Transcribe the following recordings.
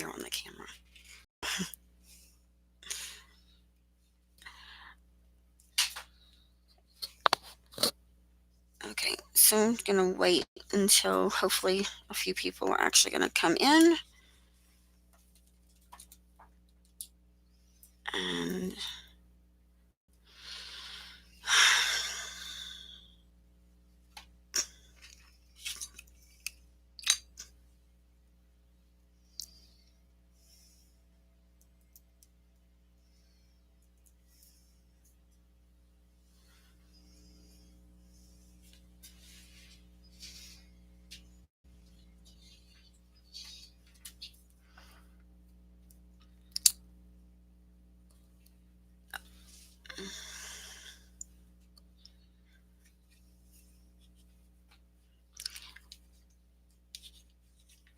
you're on the camera. Okay, so I'm gonna wait until hopefully a few people are actually gonna come in. And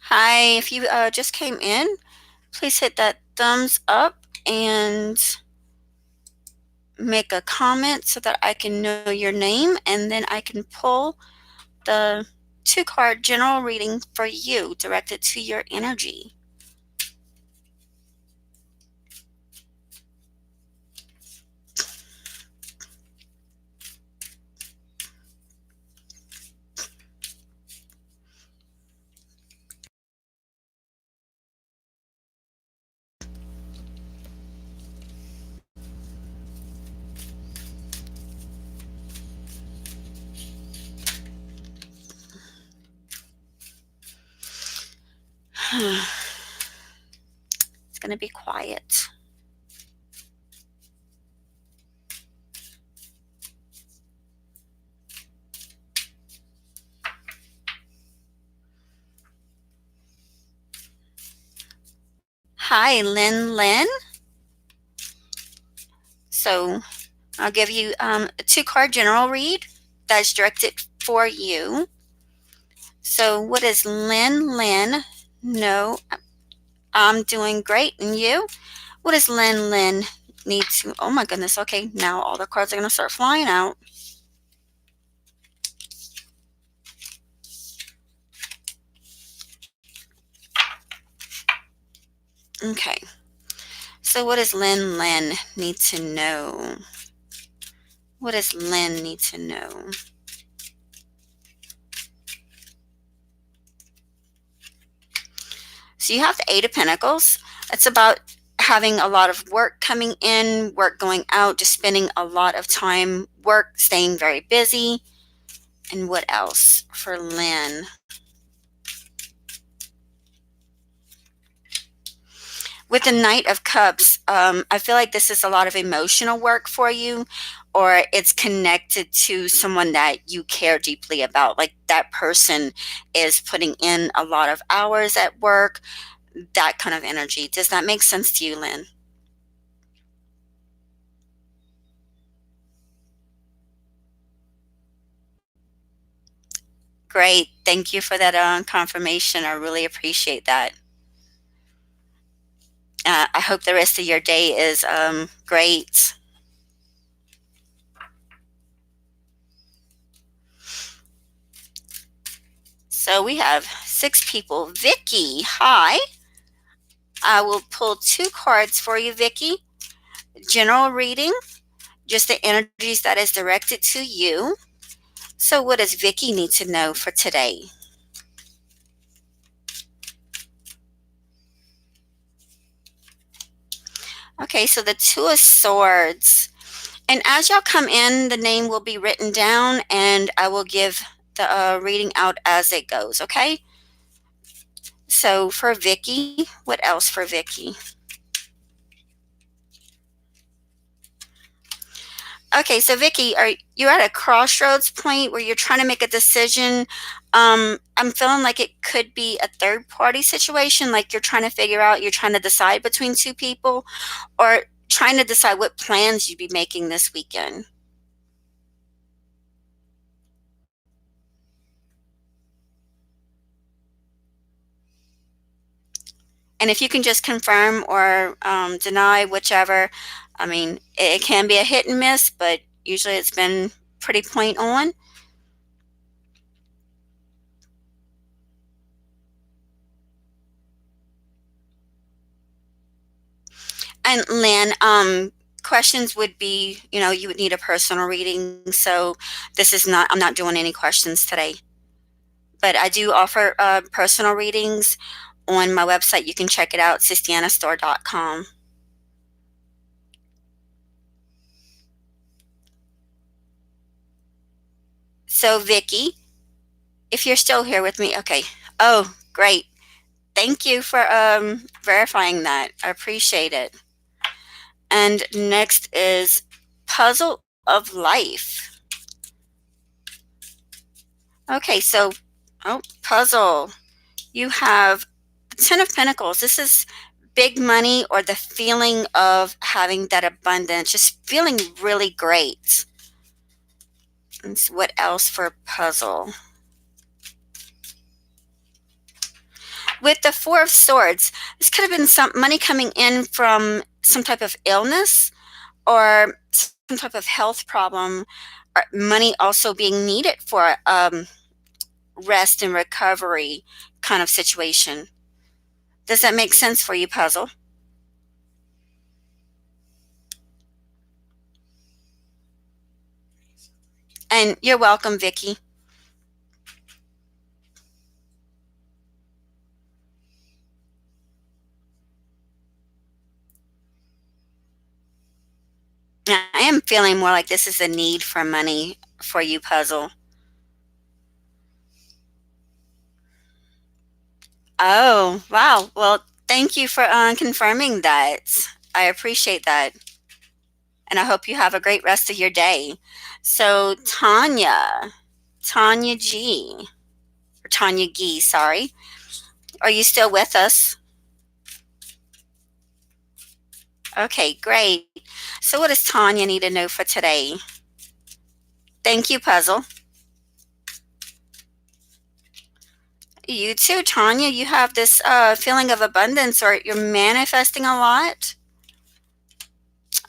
hi, if you just came in, please hit that thumbs up and make a comment so that I can know your name, and then I can pull the 2-card general reading for you directed to your energy. It's going to be quiet. Hi, Lynn Lynn. So I'll give you a 2-card general read that's directed for you. So what does Lynn Lynn know? I'm doing great. And you? What does Lynn Lynn need to? Oh my goodness. Okay, now all the cards are going to start flying out. Okay. So what does Lynn Lynn need to know? What does Lynn need to know? So you have the 8 of Pentacles. It's about having a lot of work coming in, work going out, just spending a lot of time work, staying very busy. And what else for Lynn? With the Knight of Cups, I feel like this is a lot of emotional work for you, or it's connected to someone that you care deeply about. Like that person is putting in a lot of hours at work, that kind of energy. Does that make sense to you, Lynn? Great. Thank you for that confirmation. I really appreciate that. I hope the rest of your day is great. So we have 6 people. Vicky, hi. I will pull 2 cards for you, Vicky. General reading, just the energies that is directed to you. So what does Vicky need to know for today? Okay, so the 2 of Swords. And as y'all come in, the name will be written down and I will give the reading out as it goes, okay? So for Vicky, what else for Vicky? Okay, so Vicky, are you at a crossroads point where you're trying to make a decision? I'm feeling like it could be a third party situation, like you're trying to decide between 2 people, or trying to decide what plans you'd be making this weekend. And if you can just confirm or deny, whichever, I mean, it can be a hit and miss, but usually it's been pretty point on. And Lynn, questions would be, you would need a personal reading. So this is not, I'm not doing any questions today. But I do offer personal readings on my website. You can check it out, sistianastore.com. So, Vicky, if you're still here with me, okay. Oh, great. Thank you for verifying that. I appreciate it. And next is Puzzle of Life. Okay, so, oh, puzzle. You have Ten of Pentacles. This is big money or the feeling of having that abundance, just feeling really great. And so what else for puzzle? With the Four of Swords, this could have been some money coming in from some type of illness or some type of health problem, or money also being needed for rest and recovery kind of situation. Does that make sense for you, puzzle? And you're welcome, Vicky. I am feeling more like this is a need for money for you, puzzle. Oh, wow. Well, thank you for confirming that. I appreciate that. And I hope you have a great rest of your day. So, Tanya G, or Tanya Gee, sorry. Are you still with us? Okay, great. So, what does Tanya need to know for today? Thank you, puzzle. You too, Tanya. You have this feeling of abundance, or you're manifesting a lot.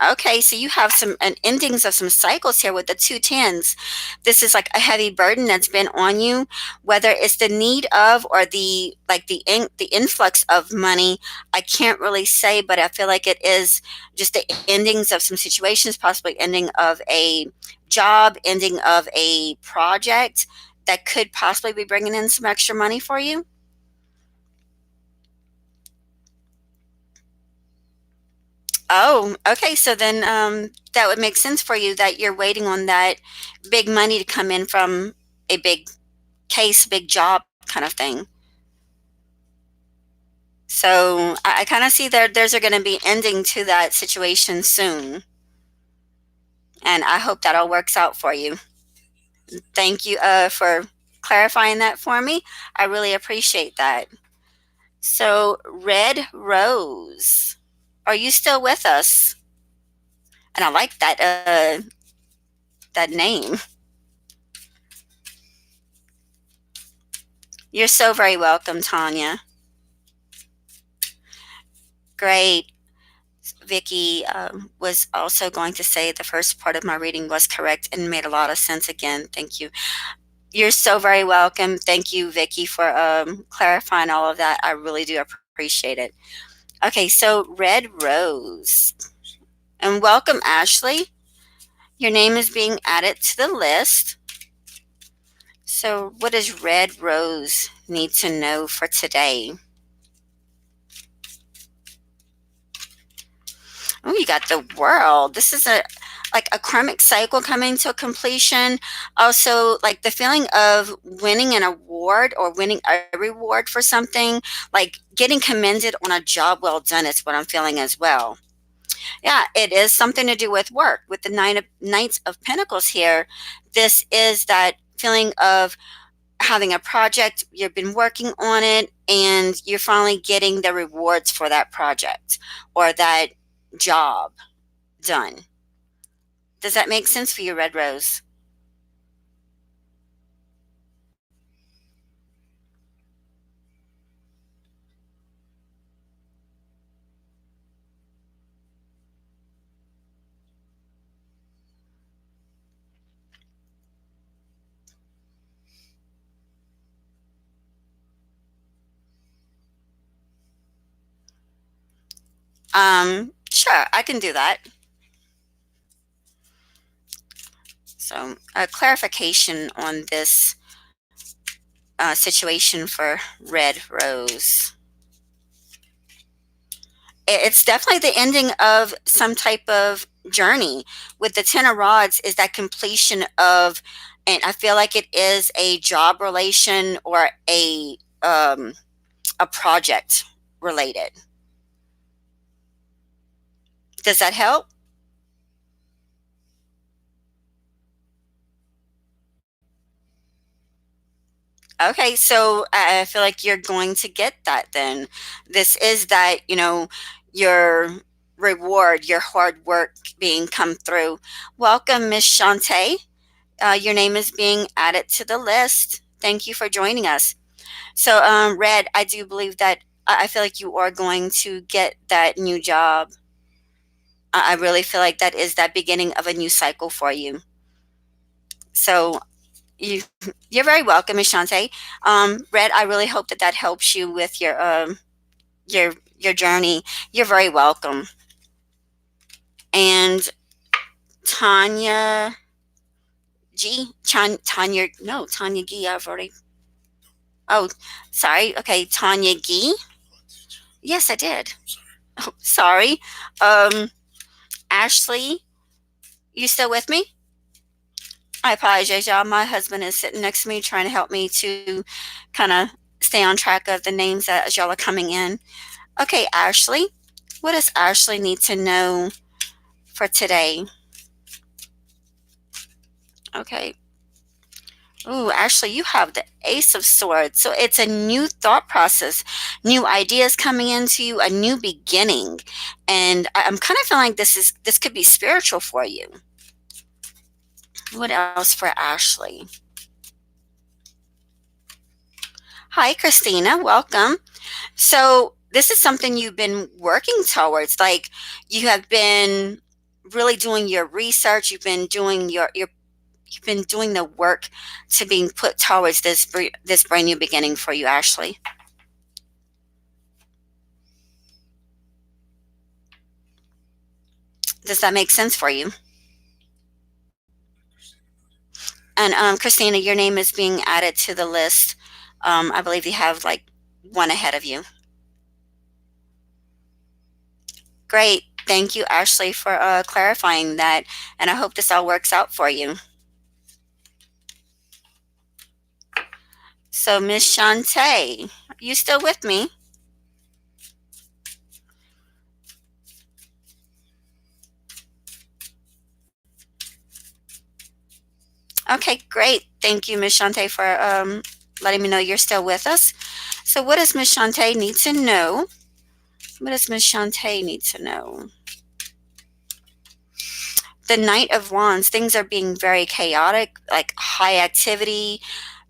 Okay, so you have some endings of some cycles here with the two tens. This is like a heavy burden that's been on you, whether it's the need of or the like the influx of money. I can't really say, but I feel like it is just the endings of some situations, possibly ending of a job, ending of a project that could possibly be bringing in some extra money for you. Oh, okay. So then that would make sense for you that you're waiting on that big money to come in from a big case, big job kind of thing. So I kind of see there's going to be ending to that situation soon. And I hope that all works out for you. Thank you for clarifying that for me. I really appreciate that. So, Red Rose, are you still with us? And I like that name. You're so very welcome, Tanya. Great. Vicky was also going to say the first part of my reading was correct and made a lot of sense again. Thank you. You're so very welcome. Thank you, Vicky, for clarifying all of that. I really do appreciate it. Okay, so Red Rose. And welcome, Ashley. Your name is being added to the list. So, what does Red Rose need to know for today? Oh, you got the World. This is a like a karmic cycle coming to a completion. Also, like the feeling of winning an award or winning a reward for something, like getting commended on a job well done is what I'm feeling as well. Yeah, it is something to do with work. With the Knights of Pentacles here, this is that feeling of having a project, you've been working on it, and you're finally getting the rewards for that project or that job done. Does that make sense for you, Red Rose? Sure, I can do that. So, a clarification on this situation for Red Rose. It's definitely the ending of some type of journey. With the Ten of Rods, is that completion of, and I feel like it is a job relation or a project related. Does that help? Okay, so I feel like you're going to get that then. This is that, your reward, your hard work being come through. Welcome, Miss Shantae. Your name is being added to the list. Thank you for joining us. So, Red, I do believe that I feel like you are going to get that new job. I really feel like that is that beginning of a new cycle for you. So, you you're very welcome, Miss Shantae. Red, I really hope that that helps you with your journey. You're very welcome. And Tanya Tanya, no, Tanya G. I've already. Oh, sorry. Okay, Tanya G. Yes, I did. Oh, sorry. Um, Ashley, you still with me? I apologize, y'all. My husband is sitting next to me trying to help me to kind of stay on track of the names that as y'all are coming in. Okay, Ashley. What does Ashley need to know for today? Okay. Ooh, Ashley, you have the Ace of Swords. So it's a new thought process, new ideas coming into you, a new beginning. And I'm kind of feeling like this could be spiritual for you. What else for Ashley? Hi, Christina. Welcome. So this is something you've been working towards. Like you have been really doing your research. You've been doing you've been doing the work to being put towards this brand new beginning for you, Ashley. Does that make sense for you? And Christina, your name is being added to the list. I believe you have like one ahead of you. Great. Thank you, Ashley, for clarifying that. And I hope this all works out for you. So, Miss Shantae, are you still with me? Okay, great. Thank you, Miss Shantae, for letting me know you're still with us. So, what does Miss Shantae need to know? What does Miss Shantae need to know? The Knight of Wands, things are being very chaotic, like high activity,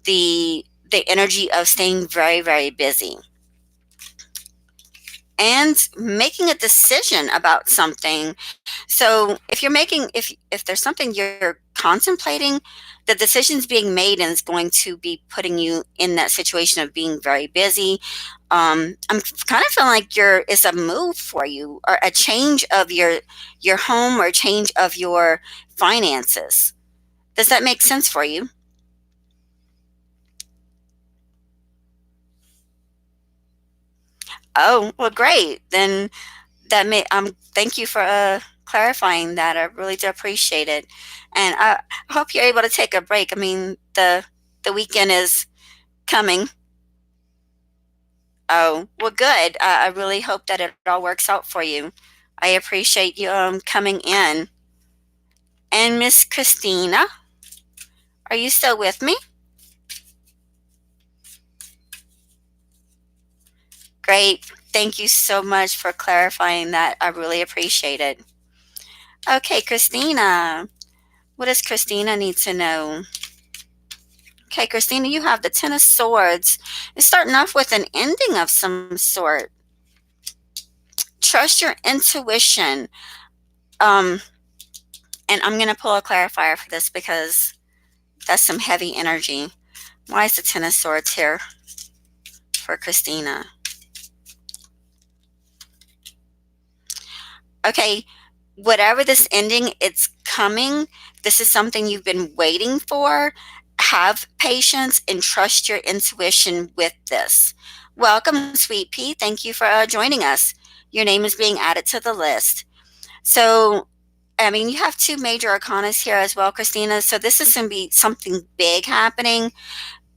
the energy of staying very, very busy. And making a decision about something. So if there's something you're contemplating, the decision's being made and it's going to be putting you in that situation of being very busy. I'm kind of feeling like it's a move for you or a change of your home or change of your finances. Does that make sense for you? Oh, well, great. Then thank you for clarifying that. I really do appreciate it, and I hope you're able to take a break. I mean, the weekend is coming. Oh, well, good. I really hope that it all works out for you. I appreciate you coming in. And Miss Christina, are you still with me? Great. Thank you so much for clarifying that. I really appreciate it. Okay, Christina. What does Christina need to know? Okay, Christina, you have the Ten of Swords. It's starting off with an ending of some sort. Trust your intuition. Um, and I'm going to pull a clarifier for this because that's some heavy energy. Why is the Ten of Swords here for Christina? Okay, whatever this ending, it's coming. This is something you've been waiting for. Have patience and trust your intuition with this. Welcome, Sweet Pea. Thank you for joining us. Your name is being added to the list. So, I mean, you have two major arcanas here as well, Christina. So, this is going to be something big happening.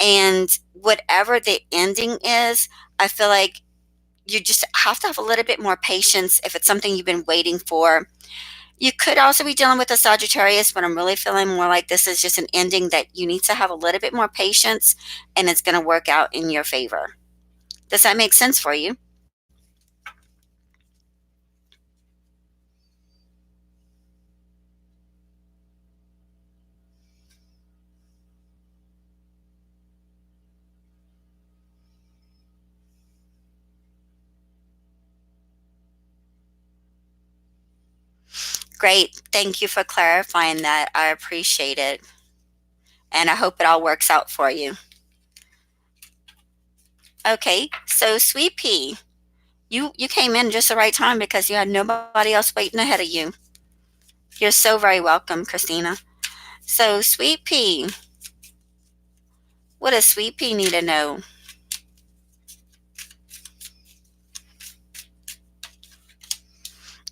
And whatever the ending is, I feel like you just have to have a little bit more patience if it's something you've been waiting for. You could also be dealing with a Sagittarius, but I'm really feeling more like this is just an ending that you need to have a little bit more patience and it's going to work out in your favor. Does that make sense for you? Great. Thank you for clarifying that. I appreciate it. And I hope it all works out for you. Okay, so Sweet Pea, you came in just the right time because you had nobody else waiting ahead of you. You're so very welcome, Christina. So Sweet Pea, what does Sweet Pea need to know?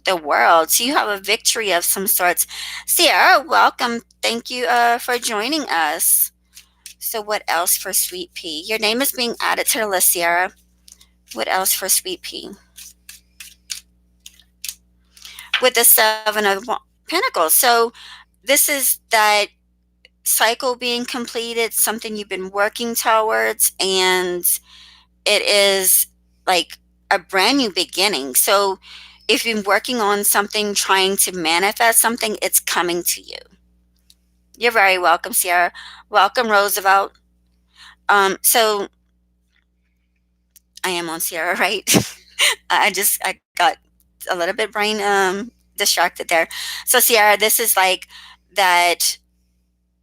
The world. So you have a victory of some sorts. Sierra, welcome. Thank you for joining us. So what else for Sweet Pea? Your name is being added to the list, Sierra. What else for Sweet Pea? With the Seven of Pentacles. So this is that cycle being completed, something you've been working towards, and it is like a brand new beginning. So if you've been working on something, trying to manifest something, it's coming to you. You're very welcome, Sierra. Welcome, Roosevelt. So I am on Sierra, right? I got a little bit brain distracted there. So Sierra, this is like that.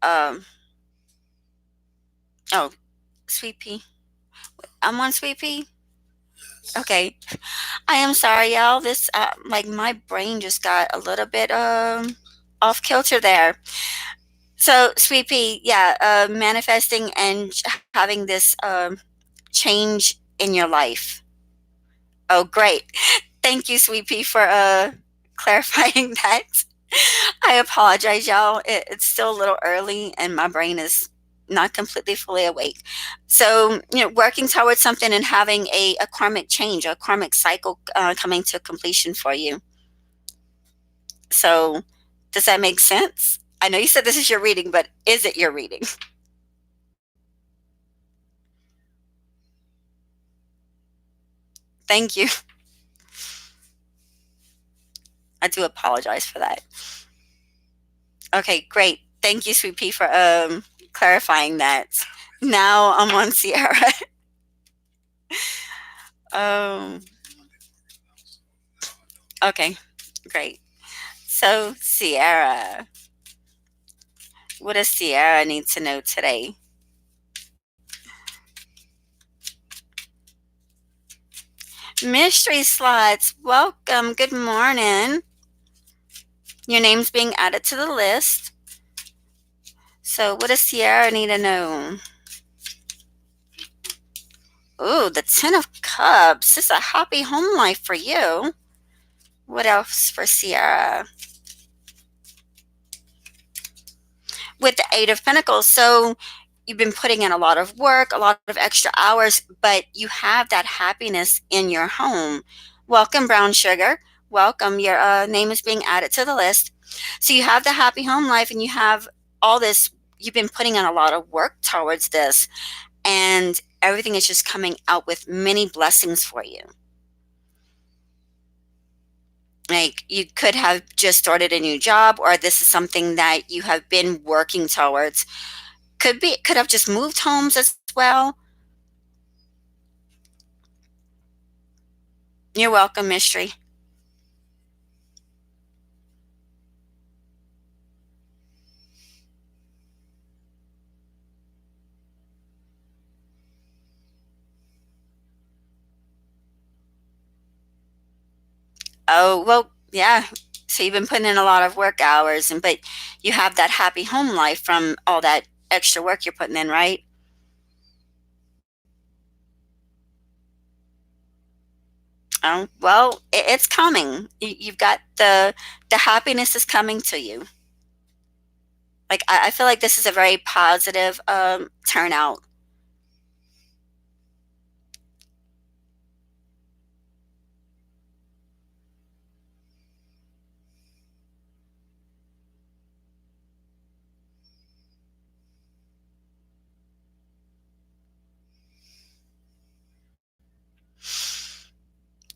Um, oh, Sweet Pea. I'm on Sweet Pea. Okay, I am sorry, y'all. This like my brain just got a little bit off kilter there. So Sweet Pea, yeah, manifesting and having this change in your life. Oh, great. Thank you, Sweet Pea, for clarifying that. I apologize, y'all. It's still a little early and my brain is not completely fully awake. So, working towards something and having a karmic change, a karmic cycle coming to completion for you. So, does that make sense? I know you said this is your reading, but is it your reading? Thank you. I do apologize for that. Okay, great. Thank you, Sweet Pea, for clarifying that. Now I'm on Sierra. um, okay, great. So, Sierra, what does Sierra need to know today? Mystery slots, welcome. Good morning. Your name's being added to the list. So, what does Sierra need to know? Ooh, the Ten of Cups. This is a happy home life for you. What else for Sierra? With the Eight of Pentacles. So, you've been putting in a lot of work, a lot of extra hours, but you have that happiness in your home. Welcome, Brown Sugar. Welcome. Your name is being added to the list. So you have the happy home life and you have all this, you've been putting in a lot of work towards this, and everything is just coming out with many blessings for you. Like you could have just started a new job, or this is something that you have been working towards. Could have just moved homes as well. You're welcome, Mystery. Oh, well, Yeah. So you've been putting in a lot of work hours, but you have that happy home life from all that extra work you're putting in, right? Oh, well, it's coming. You've got the happiness is coming to you. Like I feel like this is a very positive turnout.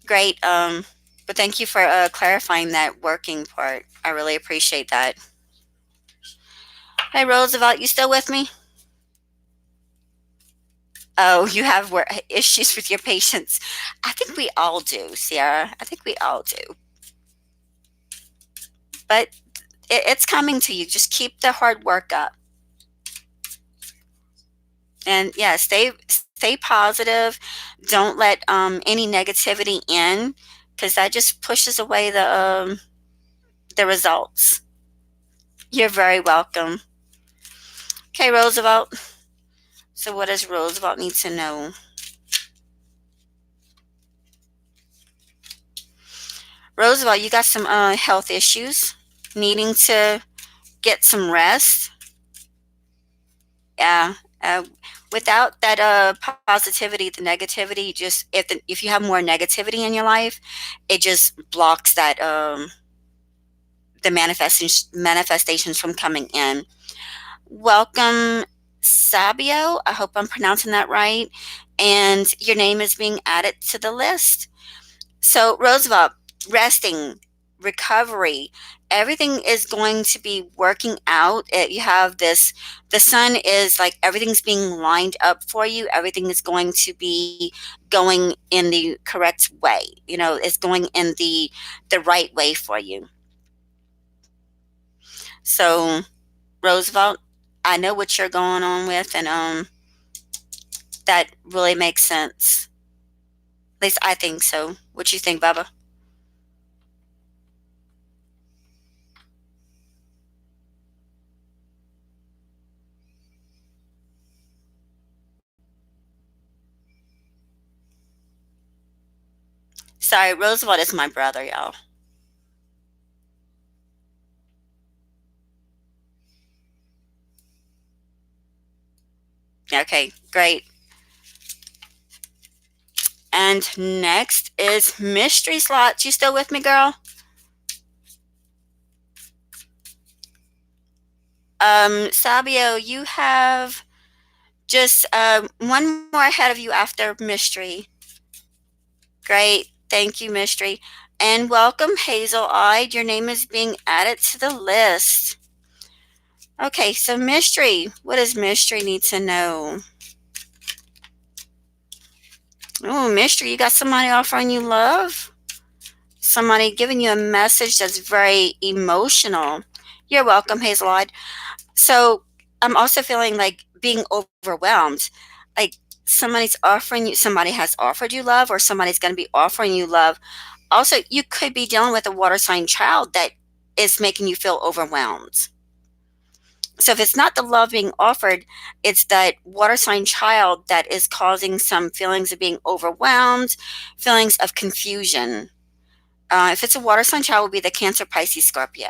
Great. But thank you for clarifying that working part. I really appreciate that. Hey, Roosevelt, you still with me? Oh, you have issues with your patients. I think we all do, Sierra. I think we all do. But it's coming to you. Just keep the hard work up. And yeah, stay positive. Don't let any negativity in, because that just pushes away the results. You're very welcome. Okay, Roosevelt. So what does Roosevelt need to know? Roosevelt, you got some health issues, needing to get some rest. Yeah. Without that positivity, the negativity just if you have more negativity in your life, it just blocks that the manifestations from coming in. Welcome, Sabio. I hope I'm pronouncing that right. And your name is being added to the list. So, Roosevelt, resting, recovery, everything is going to be working out. You have this, the sun is like everything's being lined up for you. Everything is going to be going in the correct way. You know, it's going in the right way for you. So, Roosevelt, I know what you're going on with, and that really makes sense. At least I think so. What you think, Bubba? Sorry, Roosevelt is my brother, y'all. Okay, great. And next is Mystery Slots. You still with me, girl? Sabio, you have just one more ahead of you after Mystery. Great. Thank you, Mystery. And welcome, Hazel Eyed. Your name is being added to the list. Okay, so Mystery. What does Mystery need to know? Oh, Mystery, you got somebody offering you love? Somebody giving you a message that's very emotional. You're welcome, Hazel Eyed. So I'm also feeling like being overwhelmed. Like somebody has offered you love, or somebody's going to be offering you love. Also, you could be dealing with a water sign child that is making you feel overwhelmed. So if it's not the love being offered, it's that water sign child that is causing some feelings of being overwhelmed, feelings of confusion. If it's a water sign child, it will be the Cancer, Pisces, Scorpio.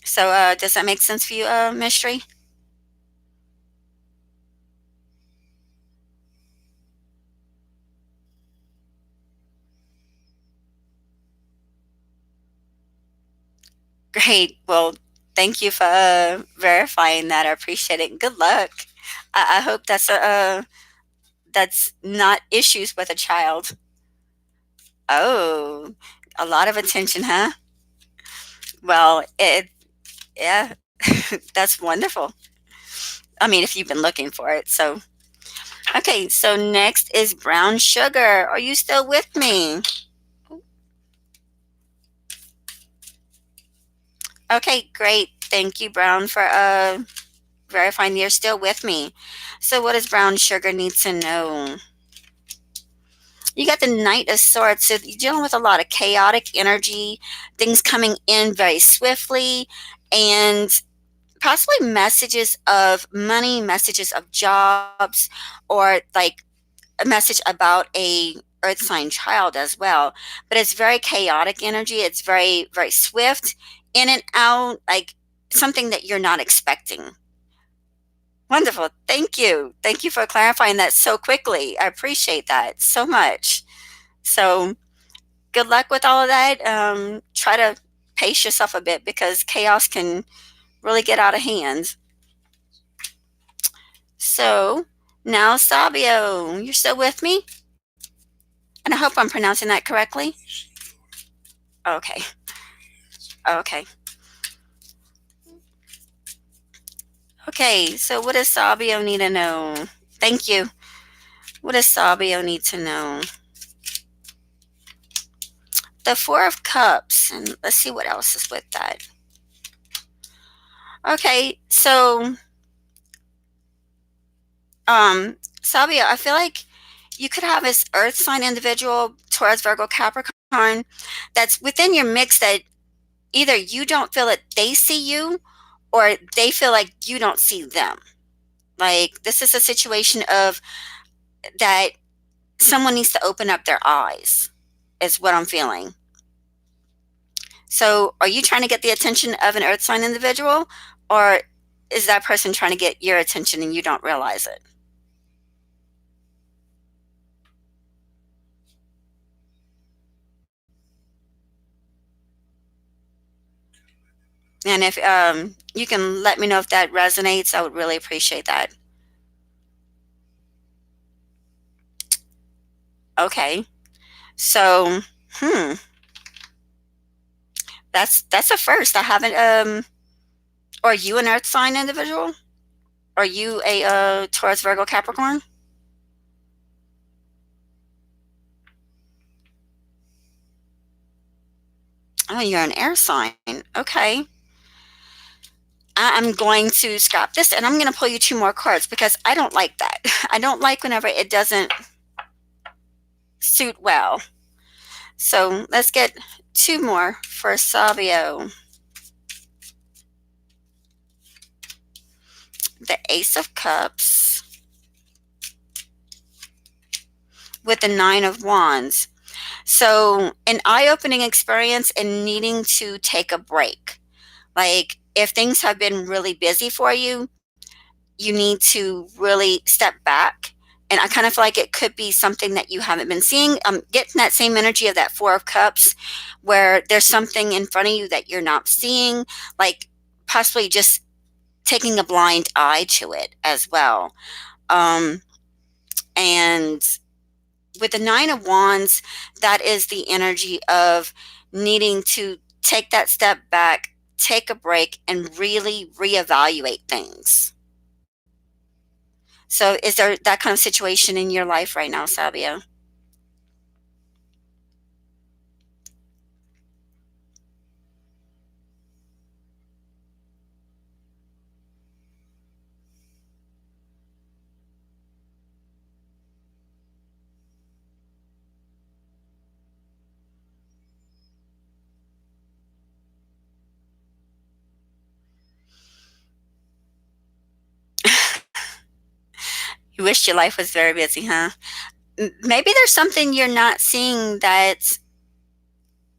So does that make sense for you, Mystery? Great. Well, thank you for verifying that. I appreciate it. Good luck. I hope that's not issues with a child. Oh, a lot of attention, huh? Well, yeah, that's wonderful. I mean, if you've been looking for it. So, okay. So next is brown sugar. Are you still with me? Okay, great. Thank you, Brown, for verifying you're still with me. So, what does brown sugar need to know? You got the Knight of Swords, so you're dealing with a lot of chaotic energy, things coming in very swiftly, and possibly messages of money, messages of jobs, or like a message about a earth sign child as well. But it's very chaotic energy. It's very, very swift, in and out, like something that you're not expecting. Wonderful. Thank you. Thank you for clarifying that so quickly. I appreciate that so much. So, good luck with all of that. Try to pace yourself a bit because chaos can really get out of hand. So, now Sabio, you're still with me? And I hope I'm pronouncing that correctly. Okay. Okay. Okay. So, what does Sabio need to know? Thank you. What does Sabio need to know? The Four of Cups. And let's see what else is with that. Okay. So, Sabio, I feel like you could have this earth sign individual, Taurus, Virgo, Capricorn, that's within your mix that either you don't feel that they see you or they feel like you don't see them. Like this is a situation of that someone needs to open up their eyes, is what I'm feeling. So, are you trying to get the attention of an earth sign individual, or is that person trying to get your attention and you don't realize it? And if you can let me know if that resonates, I would really appreciate that. Okay. So, hmm, that's a first. I haven't. Are you an Earth sign individual? Are you a Taurus, Virgo, Capricorn? Oh, you're an air sign. Okay. I'm going to scrap this and I'm going to pull you two more cards because I don't like that. I don't like whenever it doesn't suit well. So let's get two more for Sabio. The Ace of Cups with the Nine of Wands. So, an eye opening experience and needing to take a break. Like, if things have been really busy for you, you need to really step back. And I kind of feel like it could be something that you haven't been seeing. Getting that same energy of that Four of Cups, where there's something in front of you that you're not seeing, like possibly just taking a blind eye to it as well. Um, and with the Nine of Wands, that is the energy of needing to take that step back, take a break, and really reevaluate things. So, is there that kind of situation in your life right now, Sabio? You wish your life was very busy, huh? Maybe there's something you're not seeing that's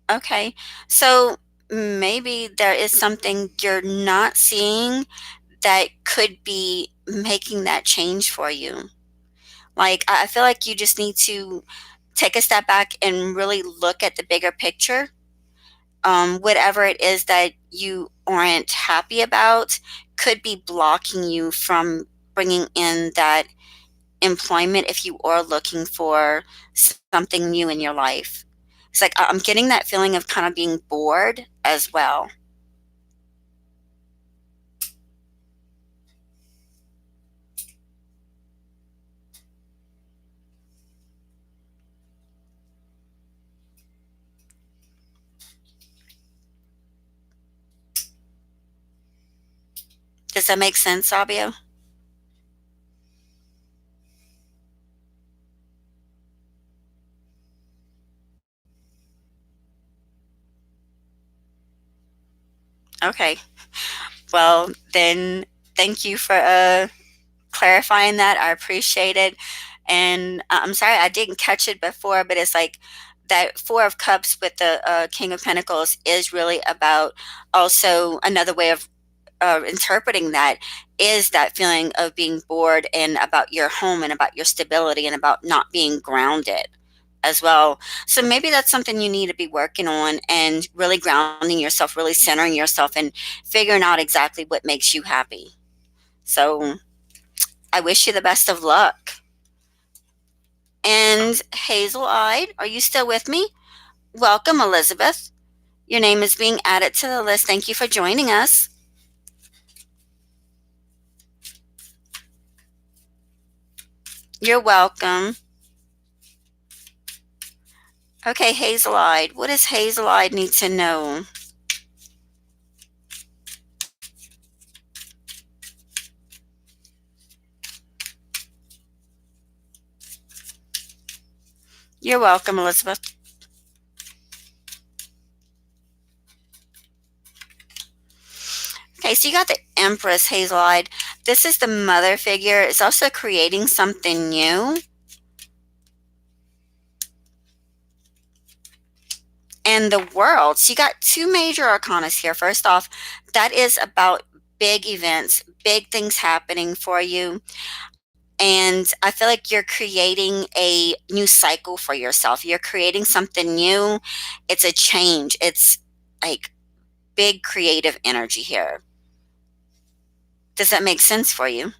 okay. So, maybe there is something you're not seeing that could be making that change for you. Like, I feel like you just need to take a step back and really look at the bigger picture. Whatever it is that you aren't happy about could be blocking you from bringing in that employment if you are looking for something new in your life. It's like I'm getting that feeling of kind of being bored as well. Does that make sense, Sabio? Okay. Well, then thank you for clarifying that. I appreciate it. And I'm sorry I didn't catch it before, but it's like that Four of Cups with the King of Pentacles is really about also another way of interpreting that is that feeling of being bored and about your home and about your stability and about not being grounded as well. So maybe that's something you need to be working on and really grounding yourself, really centering yourself and figuring out exactly what makes you happy. So I wish you the best of luck. And Hazel Eyed, are you still with me? Welcome, Elizabeth. Your name is being added to the list. Thank you for joining us. You're welcome. Okay, Hazel Eyed. What does Hazel Eyed need to know? You're welcome, Elizabeth. Okay, so you got the Empress, Hazel Eyed. This is the mother figure. It's also creating something new. And the world. So you got two major arcanas here. First off, that is about big events, big things happening for you. And I feel like you're creating a new cycle for yourself. You're creating something new. It's a change. It's like big creative energy here. Does that make sense for you?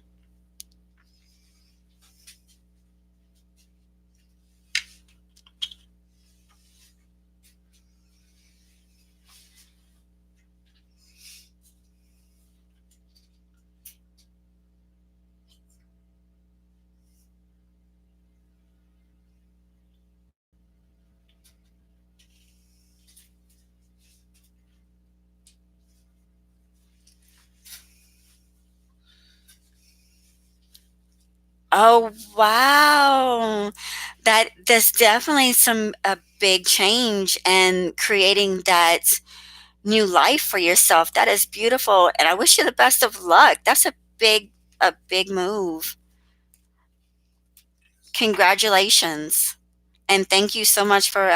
Oh, wow. That's definitely some a big change and creating that new life for yourself. That is beautiful, and I wish you the best of luck. That's a big move. Congratulations. And thank you so much for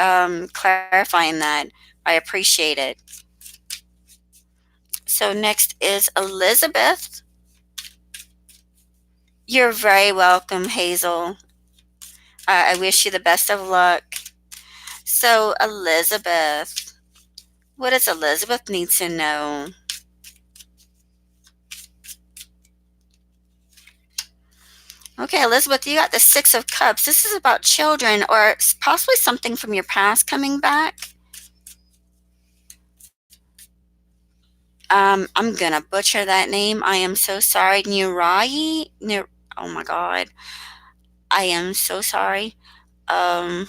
clarifying that. I appreciate it. So next is Elizabeth. You're very welcome, Hazel. I wish you the best of luck. So, Elizabeth, what does Elizabeth need to know? Okay, Elizabeth, you got the Six of Cups. This is about children or possibly something from your past coming back. I'm gonna butcher that name. I am so sorry. Nurai? Oh my God. I am so sorry. Um,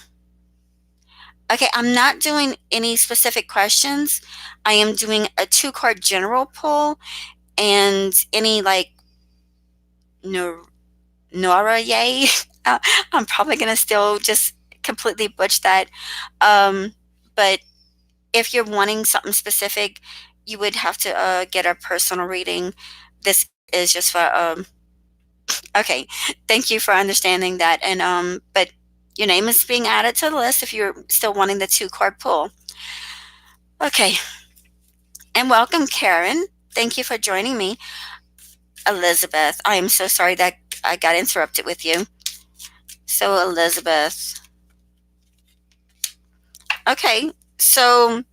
okay, I'm not doing any specific questions. I am doing a two-card general pull and any like no Nora Yay. I'm probably gonna still just completely butch that. Um, but if you're wanting something specific, you would have to get a personal reading. This is just for okay. Thank you for understanding that. And but your name is being added to the list if you're still wanting the two-card pull. Okay. And welcome, Karen. Thank you for joining me. Elizabeth, I am so sorry that I got interrupted with you. So, Elizabeth. Okay. So,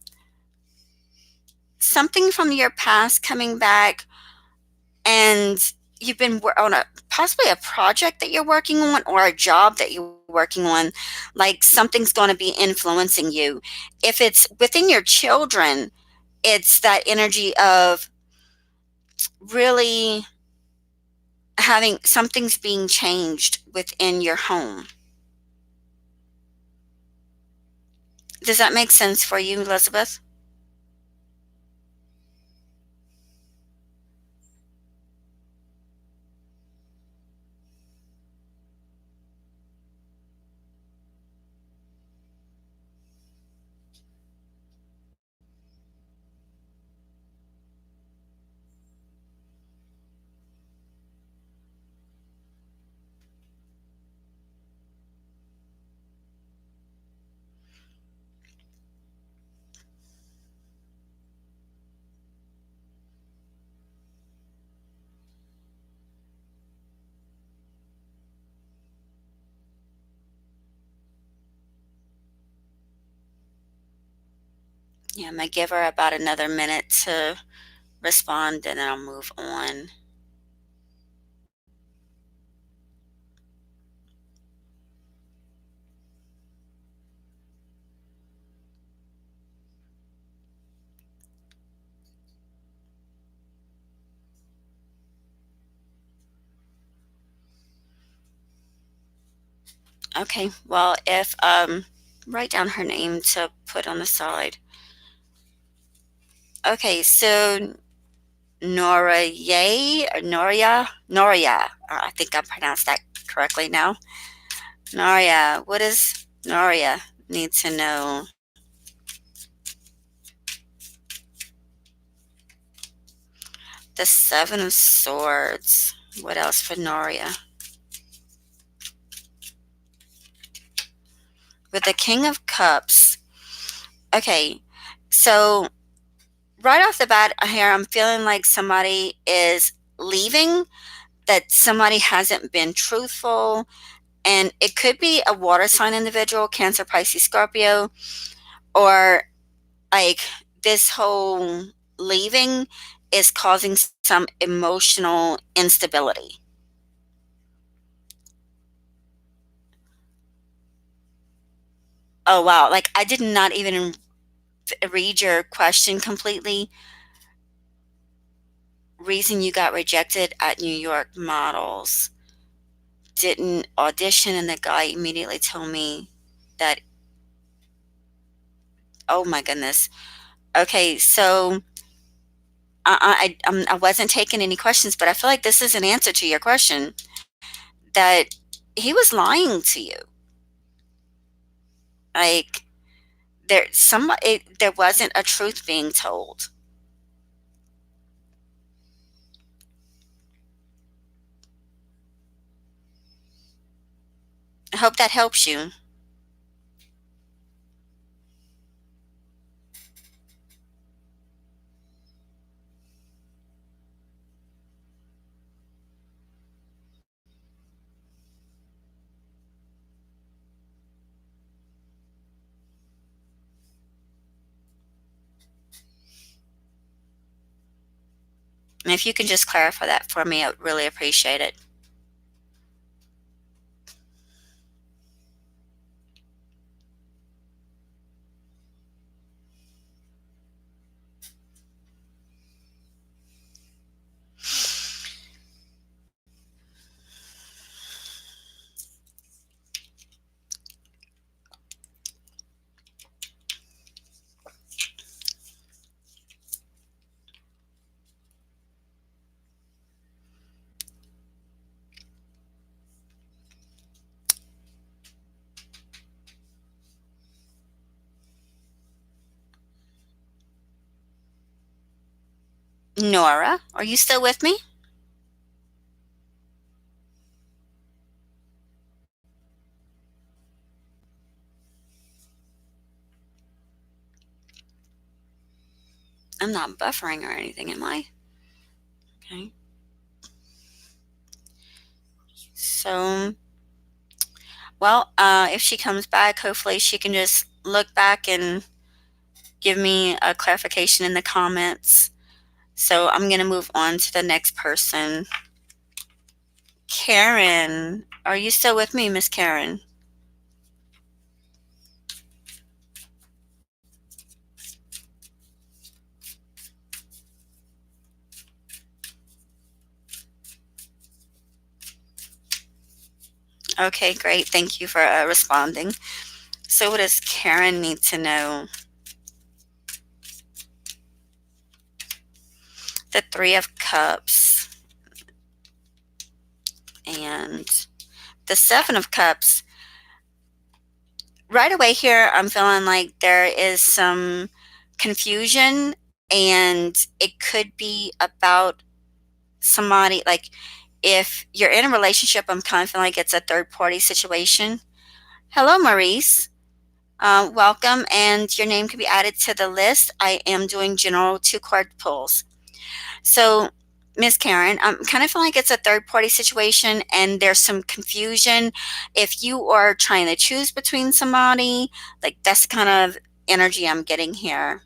something from your past coming back, and you've been on a possibly a project that you're working on or a job that you're working on, like something's going to be influencing you. If it's within your children, it's that energy of really having something's being changed within your home. Does that make sense for you, Elizabeth? Yeah, I'm gonna give her about another minute to respond and then I'll move on. Okay, well, if write down her name to put on the side. Okay, so Noria. I think I pronounced that correctly now. Noria, what does Noria need to know? The Seven of Swords. What else for Noria? With the King of Cups. Okay, so right off the bat here, I'm feeling like somebody is leaving, that somebody hasn't been truthful, and it could be a water sign individual, Cancer, Pisces, Scorpio, or like this whole leaving is causing some emotional instability. Oh wow, like I did not even read your question completely. Reason you got rejected at New York Models. Didn't audition, and the guy immediately told me that, oh my goodness. Okay, so I wasn't taking any questions, but I feel like this is an answer to your question, that he was lying to you. Like there wasn't a truth being told. I hope that helps you. And if you can just clarify that for me, I would really appreciate it. Nora, are you still with me? I'm not buffering or anything, am I? Okay. So, well, if she comes back, hopefully she can just look back and give me a clarification in the comments. So I'm going to move on to the next person. Karen, are you still with me, Miss Karen? Okay, great. Thank you for responding. So, what does Karen need to know? The Three of Cups and the Seven of Cups. Right away here, I'm feeling like there is some confusion, and it could be about somebody. Like, if you're in a relationship, I'm kind of feeling like it's a third party situation. Hello, Maurice. Welcome, and your name can be added to the list. I am doing general two card pulls. So, Miss Karen, I'm kind of feeling like it's a third party situation and there's some confusion. If you are trying to choose between somebody, like that's the kind of energy I'm getting here.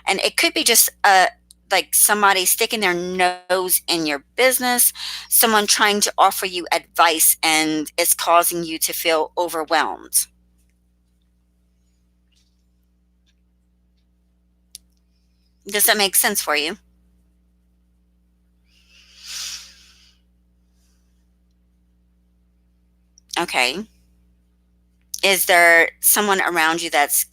And it could be just like somebody sticking their nose in your business, someone trying to offer you advice and it's causing you to feel overwhelmed. Does that make sense for you? Okay. Is there someone around you that's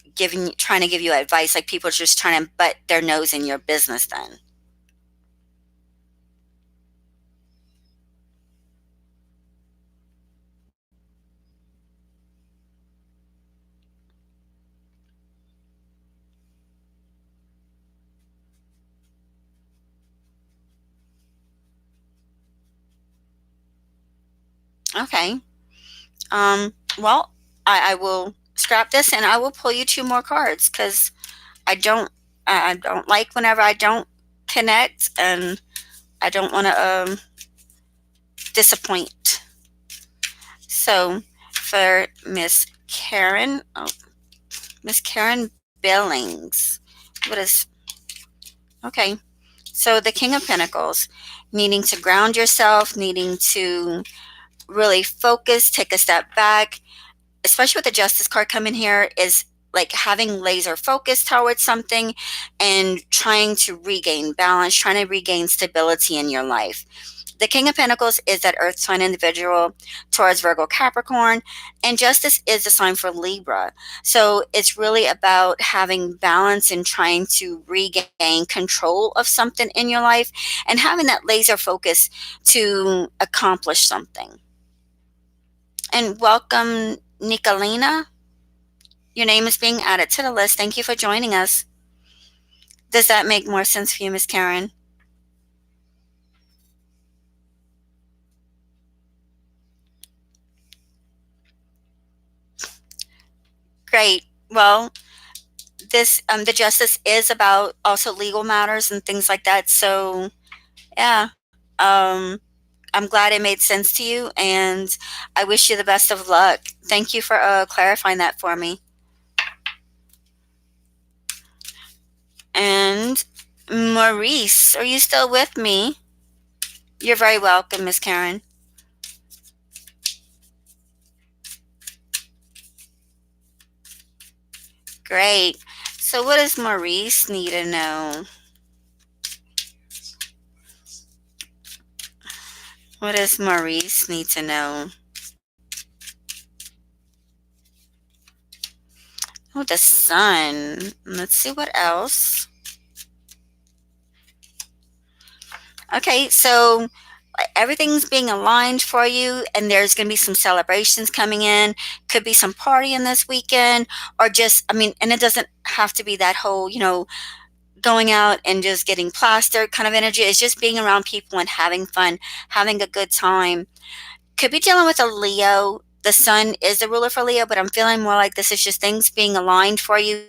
trying to give you advice, like people just trying to butt their nose in your business then? Okay. Well, I will scrap this and I will pull you two more cards because I don't I don't like whenever I don't connect, and I don't want to disappoint. So for Miss Karen Billings, what is okay? So the King of Pentacles, needing to ground yourself, needing to really focus, take a step back, especially with the Justice card coming here, is like having laser focus towards something and trying to regain balance, trying to regain stability in your life. The King of Pentacles is that earth sign individual, Taurus, Virgo, Capricorn, and Justice is the sign for Libra. So it's really about having balance and trying to regain control of something in your life and having that laser focus to accomplish something. And welcome, Nicolina. Your name is being added to the list. Thank you for joining us. Does that make more sense for you, Miss Karen? Great. Well, this the justice is about also legal matters and things like that. So yeah, um, I'm glad it made sense to you, and I wish you the best of luck. Thank you for clarifying that for me. And Maurice, are you still with me? You're very welcome, Miss Karen. Great. So, what does Maurice need to know? What does Maurice need to know? Oh, the sun. Let's see what else. Okay, so everything's being aligned for you, and there's going to be some celebrations coming in. Could be some partying this weekend, or just, I mean, and it doesn't have to be that whole, going out and just getting plastered kind of energy. It's just being around people and having fun, having a good time. Could be dealing with a Leo. The sun is the ruler for Leo, but I'm feeling more like this is just things being aligned for you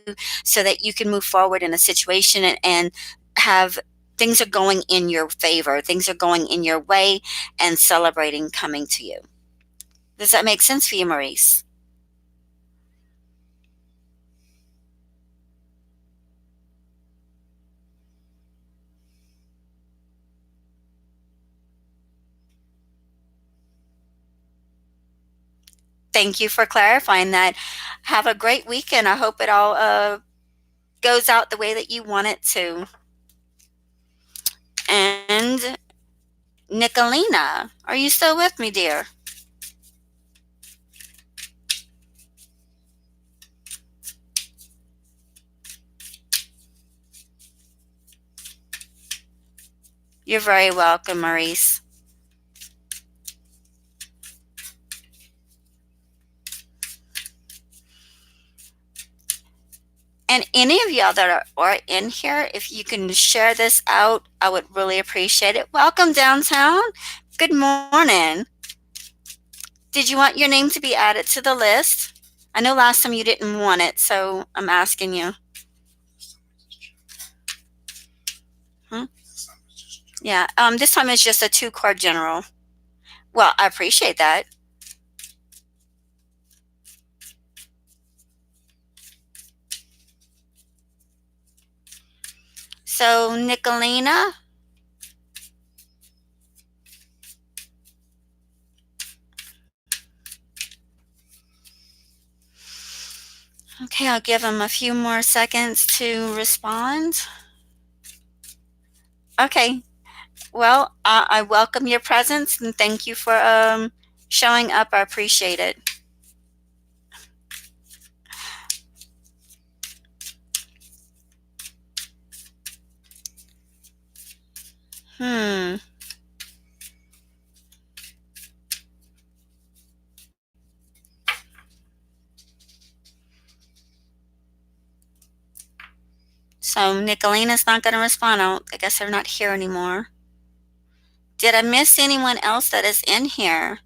so that you can move forward in a situation and have things are going in your favor, things are going in your way, and celebrating coming to you. Does that make sense for you, Maurice? Thank you for clarifying that. Have a great weekend. I hope it all goes out the way that you want it to. And Nicolina, are you still with me, dear? You're very welcome, Maurice. And any of y'all that are in here, if you can share this out, I would really appreciate it. Welcome downtown. Good morning. Did you want your name to be added to the list? I know last time you didn't want it, so I'm asking you. Hmm? Yeah, this time it's just a two-card general. Well, I appreciate that. So, Nicolina. Okay, I'll give him a few more seconds to respond. Okay, well, I welcome your presence and thank you for showing up. I appreciate it. Hmm. So Nicolina's not going to respond. I guess they're not here anymore. Did I miss anyone else that is in here?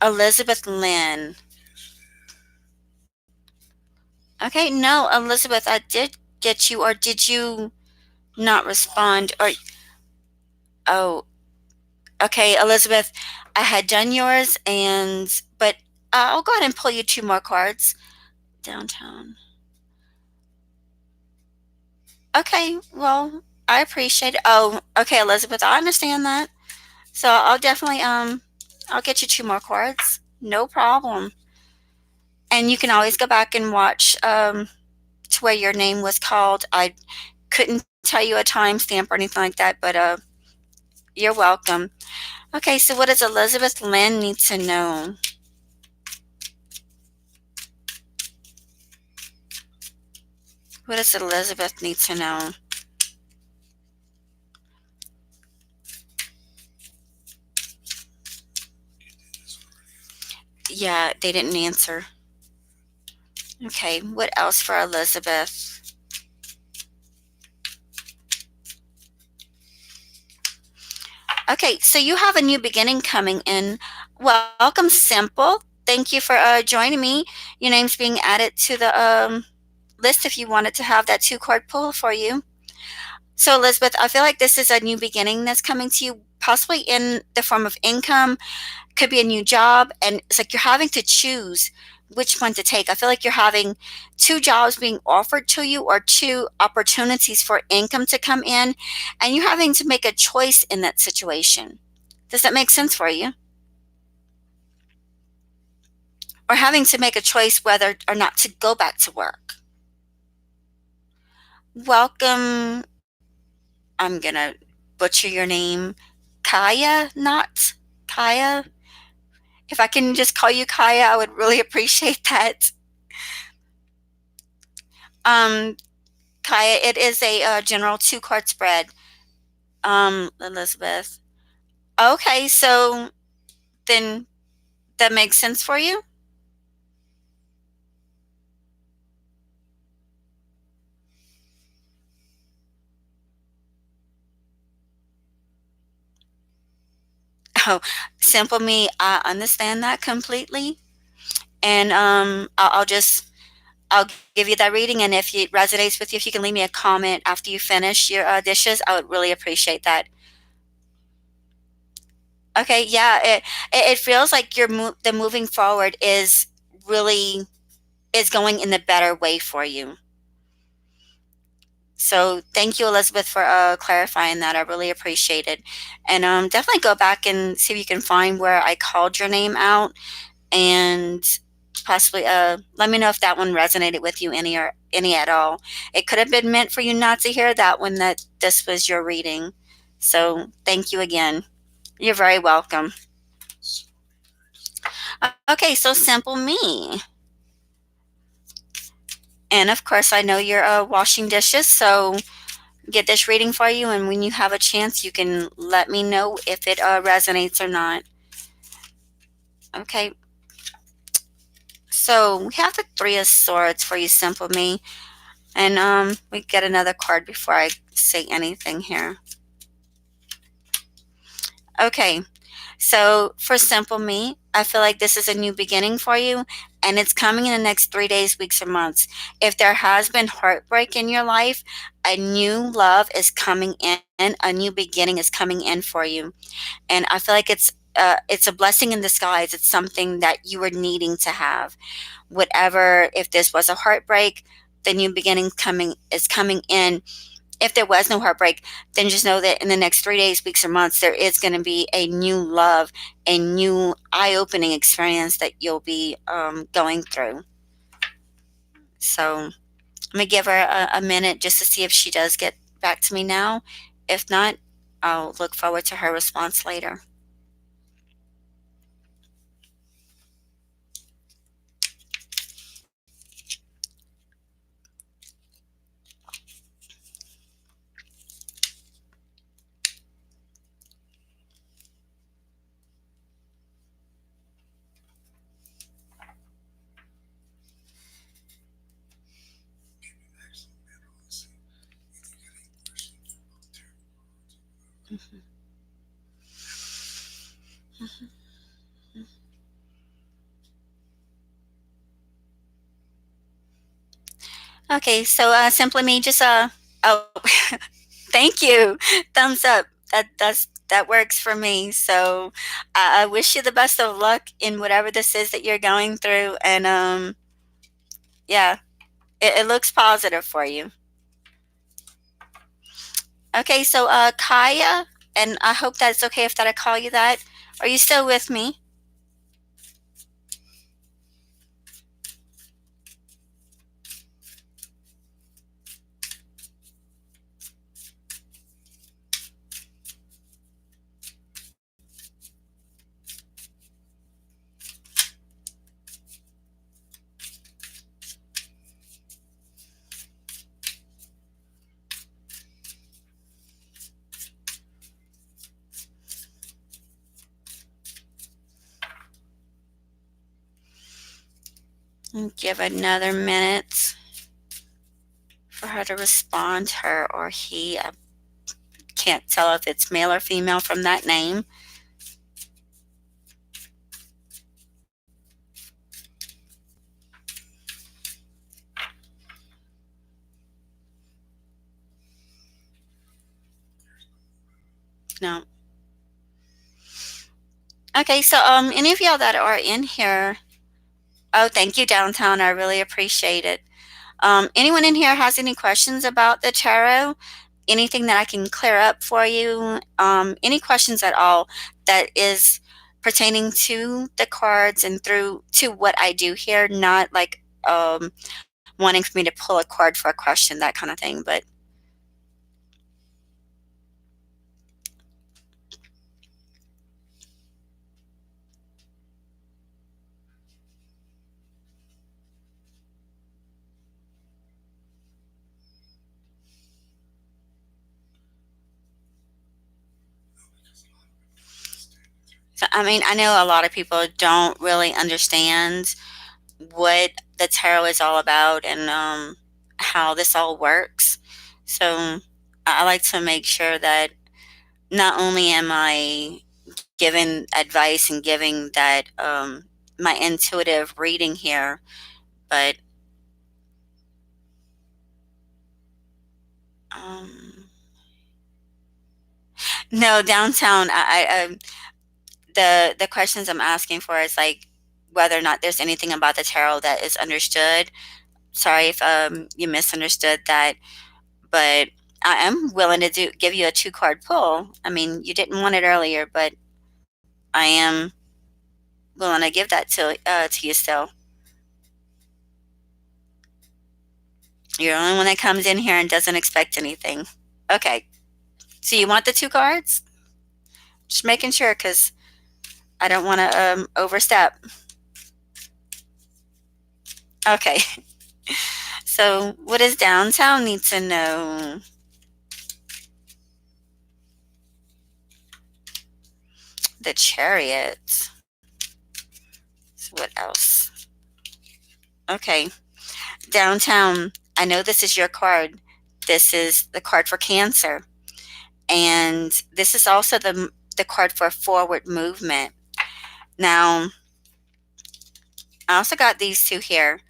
Elizabeth Lynn. Okay, no, Elizabeth, I did get you, or did you not respond? Or, oh, okay, Elizabeth, I had done yours, but I'll go ahead and pull you two more cards. Downtown. Okay, well, I appreciate it. Oh, okay, Elizabeth, I understand that. So I'll definitely I'll get you two more cards. No problem. And you can always go back and watch to where your name was called. I couldn't tell you a timestamp or anything like that, but you're welcome. Okay, so what does Elizabeth Lynn need to know? What does Elizabeth need to know? Yeah, they didn't answer. Okay, what else for Elizabeth? Okay, so you have a new beginning coming in. Welcome, Simple. Thank you for joining me. Your name's being added to the list if you wanted to have that two card pull for you. So, Elizabeth, I feel like this is a new beginning that's coming to you, possibly in the form of income, could be a new job. And it's like you're having to choose which one to take. I feel like you're having two jobs being offered to you or two opportunities for income to come in, and you're having to make a choice in that situation. Does that make sense for you? Or having to make a choice whether or not to go back to work. Welcome. I'm going to butcher your name. Kaya, not Kaya. If I can just call you Kaya, I would really appreciate that. Um, Kaya, it is a general two card spread. Elizabeth. Okay, so then that makes sense for you? Oh, simple me, I understand that completely. And I'll give you that reading, and if it resonates with you, if you can leave me a comment after you finish your dishes, I would really appreciate that. Okay, yeah, it feels like the moving forward is really is going in the better way for you. So thank you, Elizabeth, for clarifying that. I really appreciate it, and definitely go back and see if you can find where I called your name out, and possibly let me know if that one resonated with you any at all. It could have been meant for you not to hear that one, that this was your reading. So thank you again. You're very welcome. Okay, so simple me. And of course, I know you're washing dishes, so get this reading for you. And when you have a chance, you can let me know if it resonates or not. Okay. So we have the Three of Swords for you, simple me. And we get another card before I say anything here. Okay. So for Simple Me, I feel like this is a new beginning for you, and it's coming in the next 3 days, weeks, or months. If there has been heartbreak in your life, a new love is coming in, a new beginning is coming in for you. And I feel like it's a blessing in disguise. It's something that you were needing to have. Whatever, if this was a heartbreak, the new beginning coming is coming in. If there was no heartbreak, then just know that in the next 3 days, weeks, or months, there is going to be a new love, a new eye-opening experience that you'll be going through. So I'm gonna give her a minute just to see if she does get back to me now. If not, I'll look forward to her response later. Mhm. Mhm. Okay, so Simply Me, just oh, thank you, thumbs up. That works for me. So I wish you the best of luck in whatever this is that you're going through, and yeah, it looks positive for you. Okay, so Kaya, and I hope that's okay if that I call you that. Are you still with me? Give another minute for her to respond, her or he. I can't tell if it's male or female from that name. No. Okay, so any of y'all that are in here, oh, thank you, Downtown. I really appreciate it. Anyone in here has any questions about the tarot? Anything that I can clear up for you? Any questions at all that is pertaining to the cards and through to what I do here, not like wanting for me to pull a card for a question, that kind of thing. But so, I mean, I know a lot of people don't really understand what the tarot is all about and how this all works. So I like to make sure that not only am I giving advice and giving that my intuitive reading here, but um, no, Downtown. The questions I'm asking for is like whether or not there's anything about the tarot that is understood. Sorry if you misunderstood that, but I am willing to give you a two-card pull. I mean, you didn't want it earlier, but I am willing to give that to you still. You're the only one that comes in here and doesn't expect anything. Okay. So you want the two cards? Just making sure because I don't want to overstep. Okay. So what does Downtown need to know? The Chariot. So what else? Okay. Downtown. I know this is your card. This is the card for Cancer. And this is also the card for forward movement. Now, I also got these two here.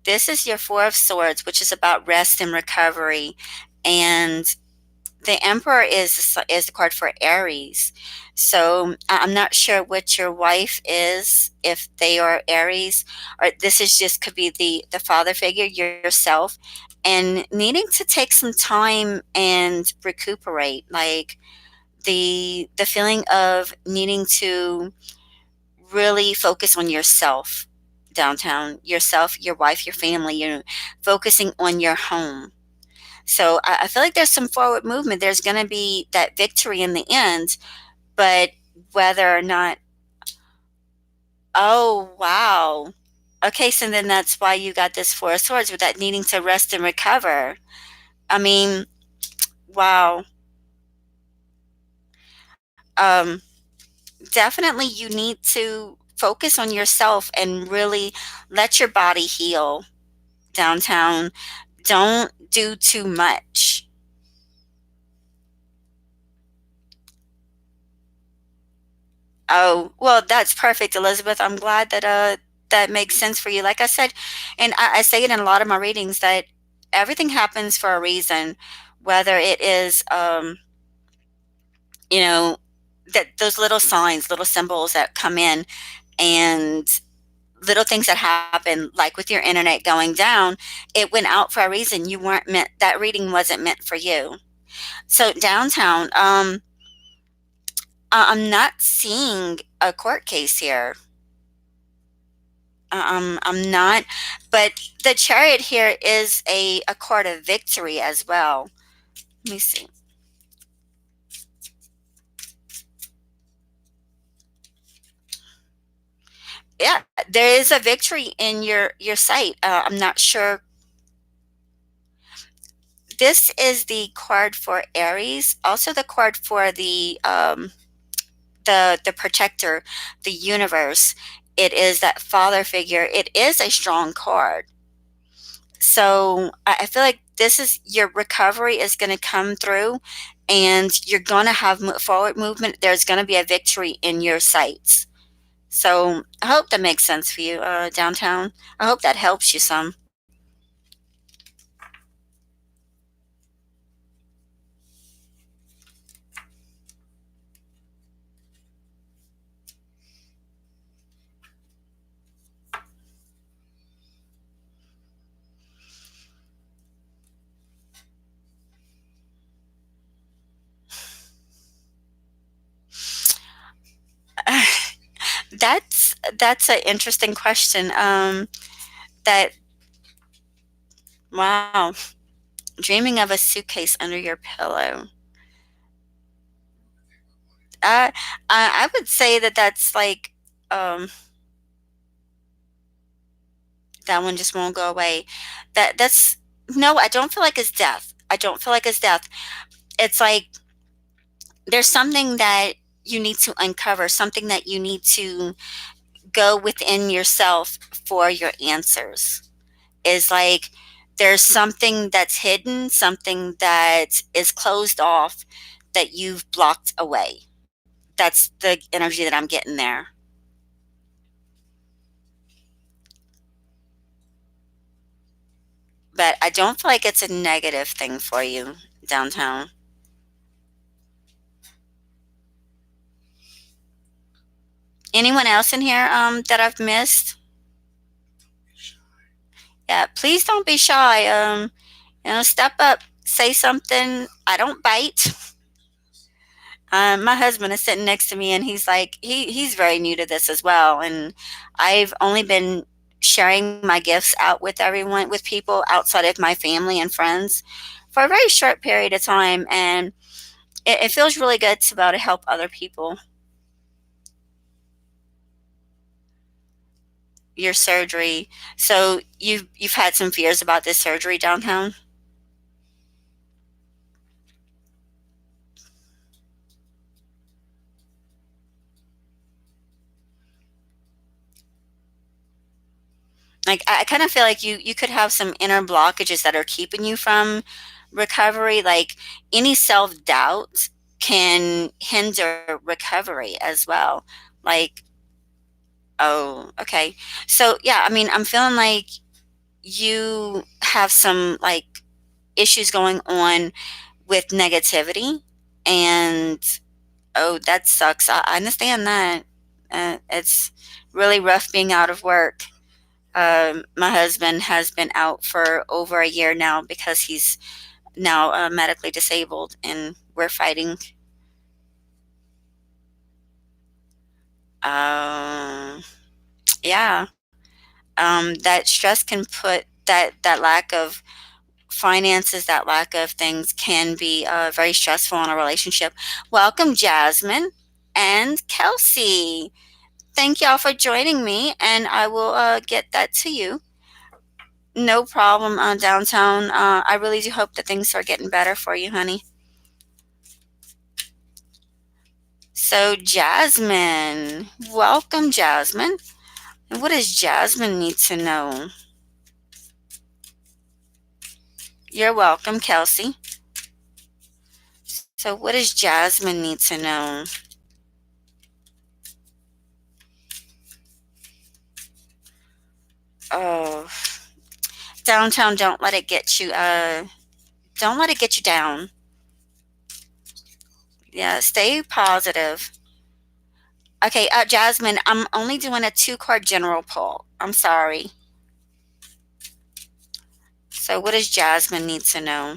This is your Four of Swords, which is about rest and recovery. And the Emperor is the card for Aries. So I'm not sure what your wife is, if they are Aries, or this is just could be the father figure, yourself, and needing to take some time and recuperate, like the feeling of needing to really focus on yourself downtown, yourself, your wife, your family, you're focusing on your home. So I feel like there's some forward movement. There's going to be that victory in the end, but whether or not, oh, wow. Okay, so then that's why you got this Four of Swords with that needing to rest and recover. I mean, wow. Um, Definitely you need to focus on yourself and really let your body heal downtown. Don't do too much. Oh, well, that's perfect, Elizabeth. I'm glad that that makes sense for you. Like I said, and I say it in a lot of my readings that everything happens for a reason, whether it is you know, that those little signs, little symbols that come in and little things that happen, like with your internet going down, it went out for a reason. You weren't meant, that reading wasn't meant for you. So downtown, I'm not seeing a court case here. I'm not, but the chariot here is a card of victory as well. Let me see. Yeah, there is a victory in your sight. I'm not sure. This is the card for Aries, also the card for the protector, the universe. It is that father figure. It is a strong card. So I feel like this is your recovery is going to come through, and you're going to have forward movement. There's going to be a victory in your sights. So I hope that makes sense for you, downtown. I hope that helps you some. That's an interesting question. That wow, dreaming of a suitcase under your pillow. I I would say that that's like that one just won't go away. That's no, I don't feel like it's death. I don't feel like it's death. It's like there's something that you need to uncover, something that you need to go within yourself for your answers. Is like there's something that's hidden, something that is closed off that you've blocked away. That's the energy that I'm getting there. But I don't feel like it's a negative thing for you downtown. Anyone else in here that I've missed? Yeah, please don't be shy. Step up, say something. I don't bite. My husband is sitting next to me, and he's like, he's very new to this as well, and I've only been sharing my gifts out with everyone, with people outside of my family and friends, for a very short period of time, and it feels really good to be able to help other people. Your surgery. So you've had some fears about this surgery downtown. Like I kind of feel like you could have some inner blockages that are keeping you from recovery, like any self doubt. can hinder recovery as well. Like, oh, okay. So yeah, I mean, I'm feeling like you have some like issues going on with negativity, and oh, that sucks. I understand that. It's really rough being out of work. My husband has been out for over a year now because he's now medically disabled, and we're fighting. Um, yeah, that stress can put that lack of finances, that lack of things can be very stressful in a relationship. Welcome, Jasmine and Kelsey. Thank y'all for joining me, and I will get that to you. No problem, downtown. I really do hope that things are getting better for you, honey. So, Jasmine, welcome, Jasmine. And what does Jasmine need to know? You're welcome, Kelsey. So, what does Jasmine need to know? Oh, downtown, don't let it get you. Don't let it get you down. Yeah, stay positive. Okay, Jasmine, I'm only doing a two-card general pull. I'm sorry. So, what does Jasmine need to know?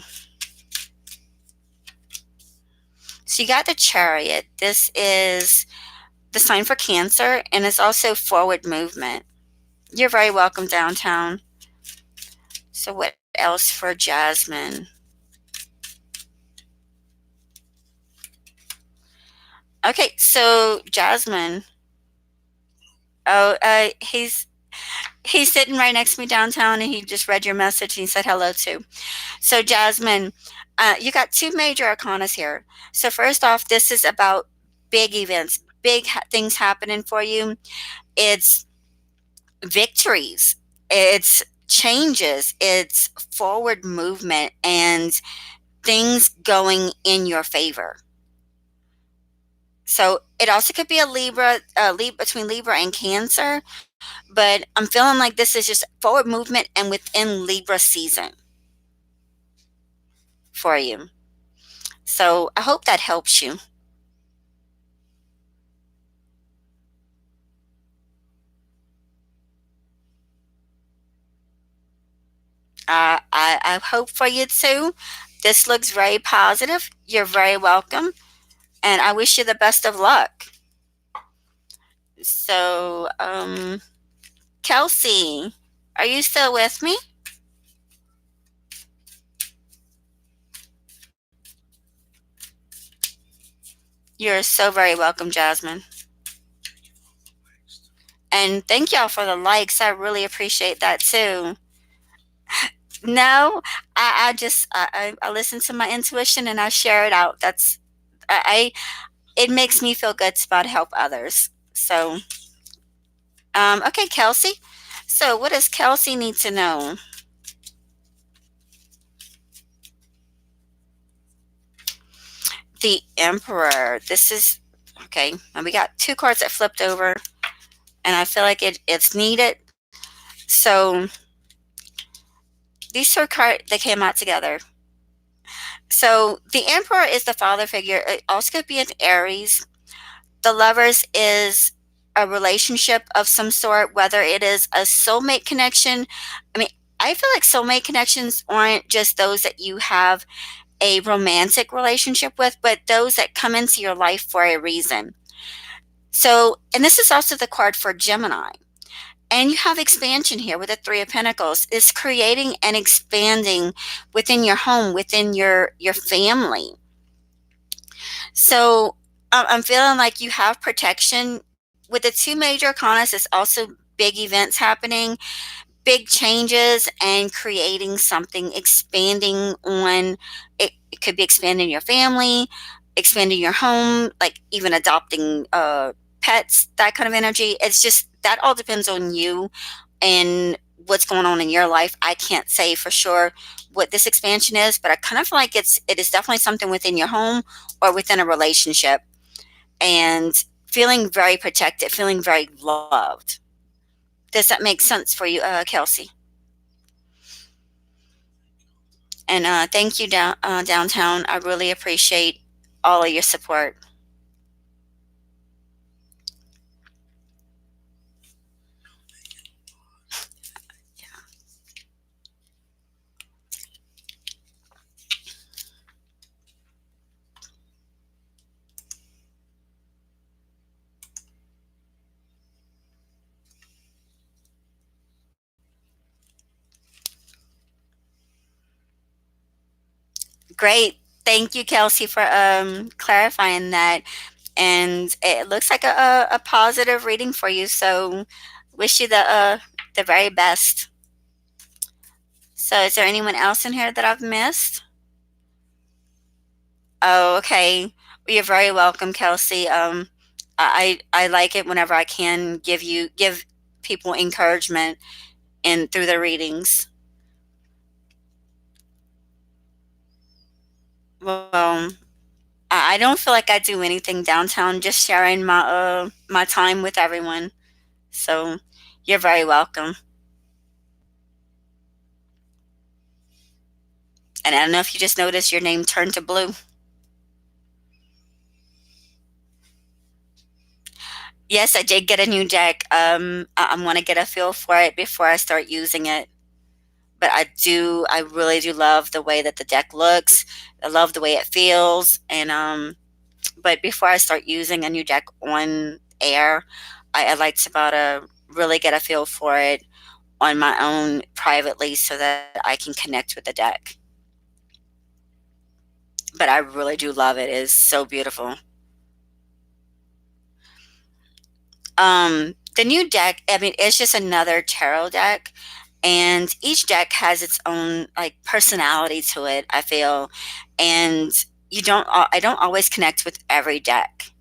So, you got the Chariot. This is the sign for Cancer, and it's also forward movement. You're very welcome, downtown. So, what else for Jasmine? Okay, so Jasmine. Oh, he's sitting right next to me downtown, and he just read your message and he said hello too. So, Jasmine, you got two major arcanas here. So, first off, this is about big events, big things happening for you. It's victories, it's changes, it's forward movement, and things going in your favor. So, it also could be a Libra, between Libra and Cancer, but I'm feeling like this is just forward movement and within Libra season for you. So I hope that helps you. I hope for you too. This looks very positive. You're very welcome. And I wish you the best of luck. So, Kelsey, are you still with me? You're so very welcome, Jasmine. And thank y'all for the likes. I really appreciate that too. No, I just I listen to my intuition and I share it out. I it makes me feel good to about help others. So, okay, Kelsey. So, what does Kelsey need to know? The Emperor. This is okay. And we got two cards that flipped over, and I feel like it's needed. So, these two cards they came out together. So, the Emperor is the father figure. It also could be an Aries. The Lovers is a relationship of some sort, whether it is a soulmate connection. I mean, I feel like soulmate connections aren't just those that you have a romantic relationship with, but those that come into your life for a reason. So, and this is also the card for Gemini. And you have expansion here with the Three of Pentacles. It's creating and expanding within your home, within your family. So I'm feeling like you have protection. With the two major arcanas, it's also big events happening, big changes, and creating something, expanding on it. It could be expanding your family, expanding your home, like even adopting pets, that kind of energy. It's just that all depends on you and what's going on in your life. I can't say for sure what this expansion is, but I kind of feel like it is definitely something within your home or within a relationship, and feeling very protected, feeling very loved. Does that make sense for you, Kelsey? And thank you, downtown. I really appreciate all of your support. Great. Thank you, Kelsey, for clarifying that. And it looks like a positive reading for you. So, wish you the very best. So, is there anyone else in here that I've missed? Oh, okay. Well, you're very welcome, Kelsey. I like it whenever I can give people encouragement in through the readings. Well, I don't feel like I do anything downtown. Just sharing my time with everyone. So, you're very welcome. And I don't know if you just noticed your name turned to blue. Yes, I did get a new deck. I'm gonna get a feel for it before I start using it. But I really do love the way that the deck looks. I love the way it feels. And but before I start using a new deck on air, I like to about really get a feel for it on my own privately so that I can connect with the deck. But I really do love it. It is so beautiful. The new deck, I mean, it's just another tarot deck, and each deck has its own like personality to it, I feel. And I don't always connect with every deck.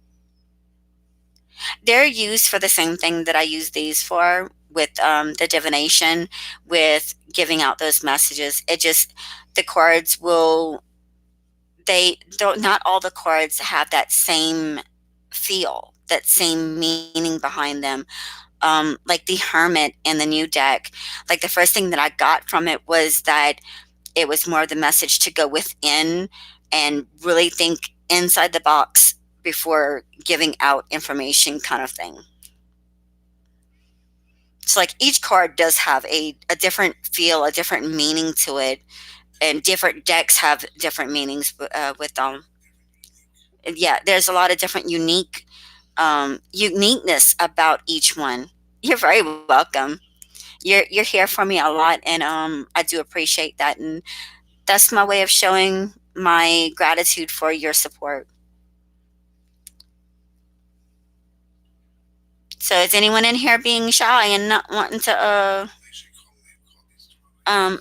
They're used for the same thing that I use these for with the divination, with giving out those messages. It just, the cards will, they don't, not all the cards have that same feel, that same meaning behind them. Like the Hermit in the new deck, like the first thing that I got from it was that it was more of the message to go within and really think inside the box before giving out information, kind of thing. So, like, each card does have a different feel, a different meaning to it, and different decks have different meanings with them. Yeah, there's a lot of different uniqueness about each one. You're very welcome. You're here for me a lot, and I do appreciate that, and that's my way of showing my gratitude for your support. So is anyone in here being shy and not wanting to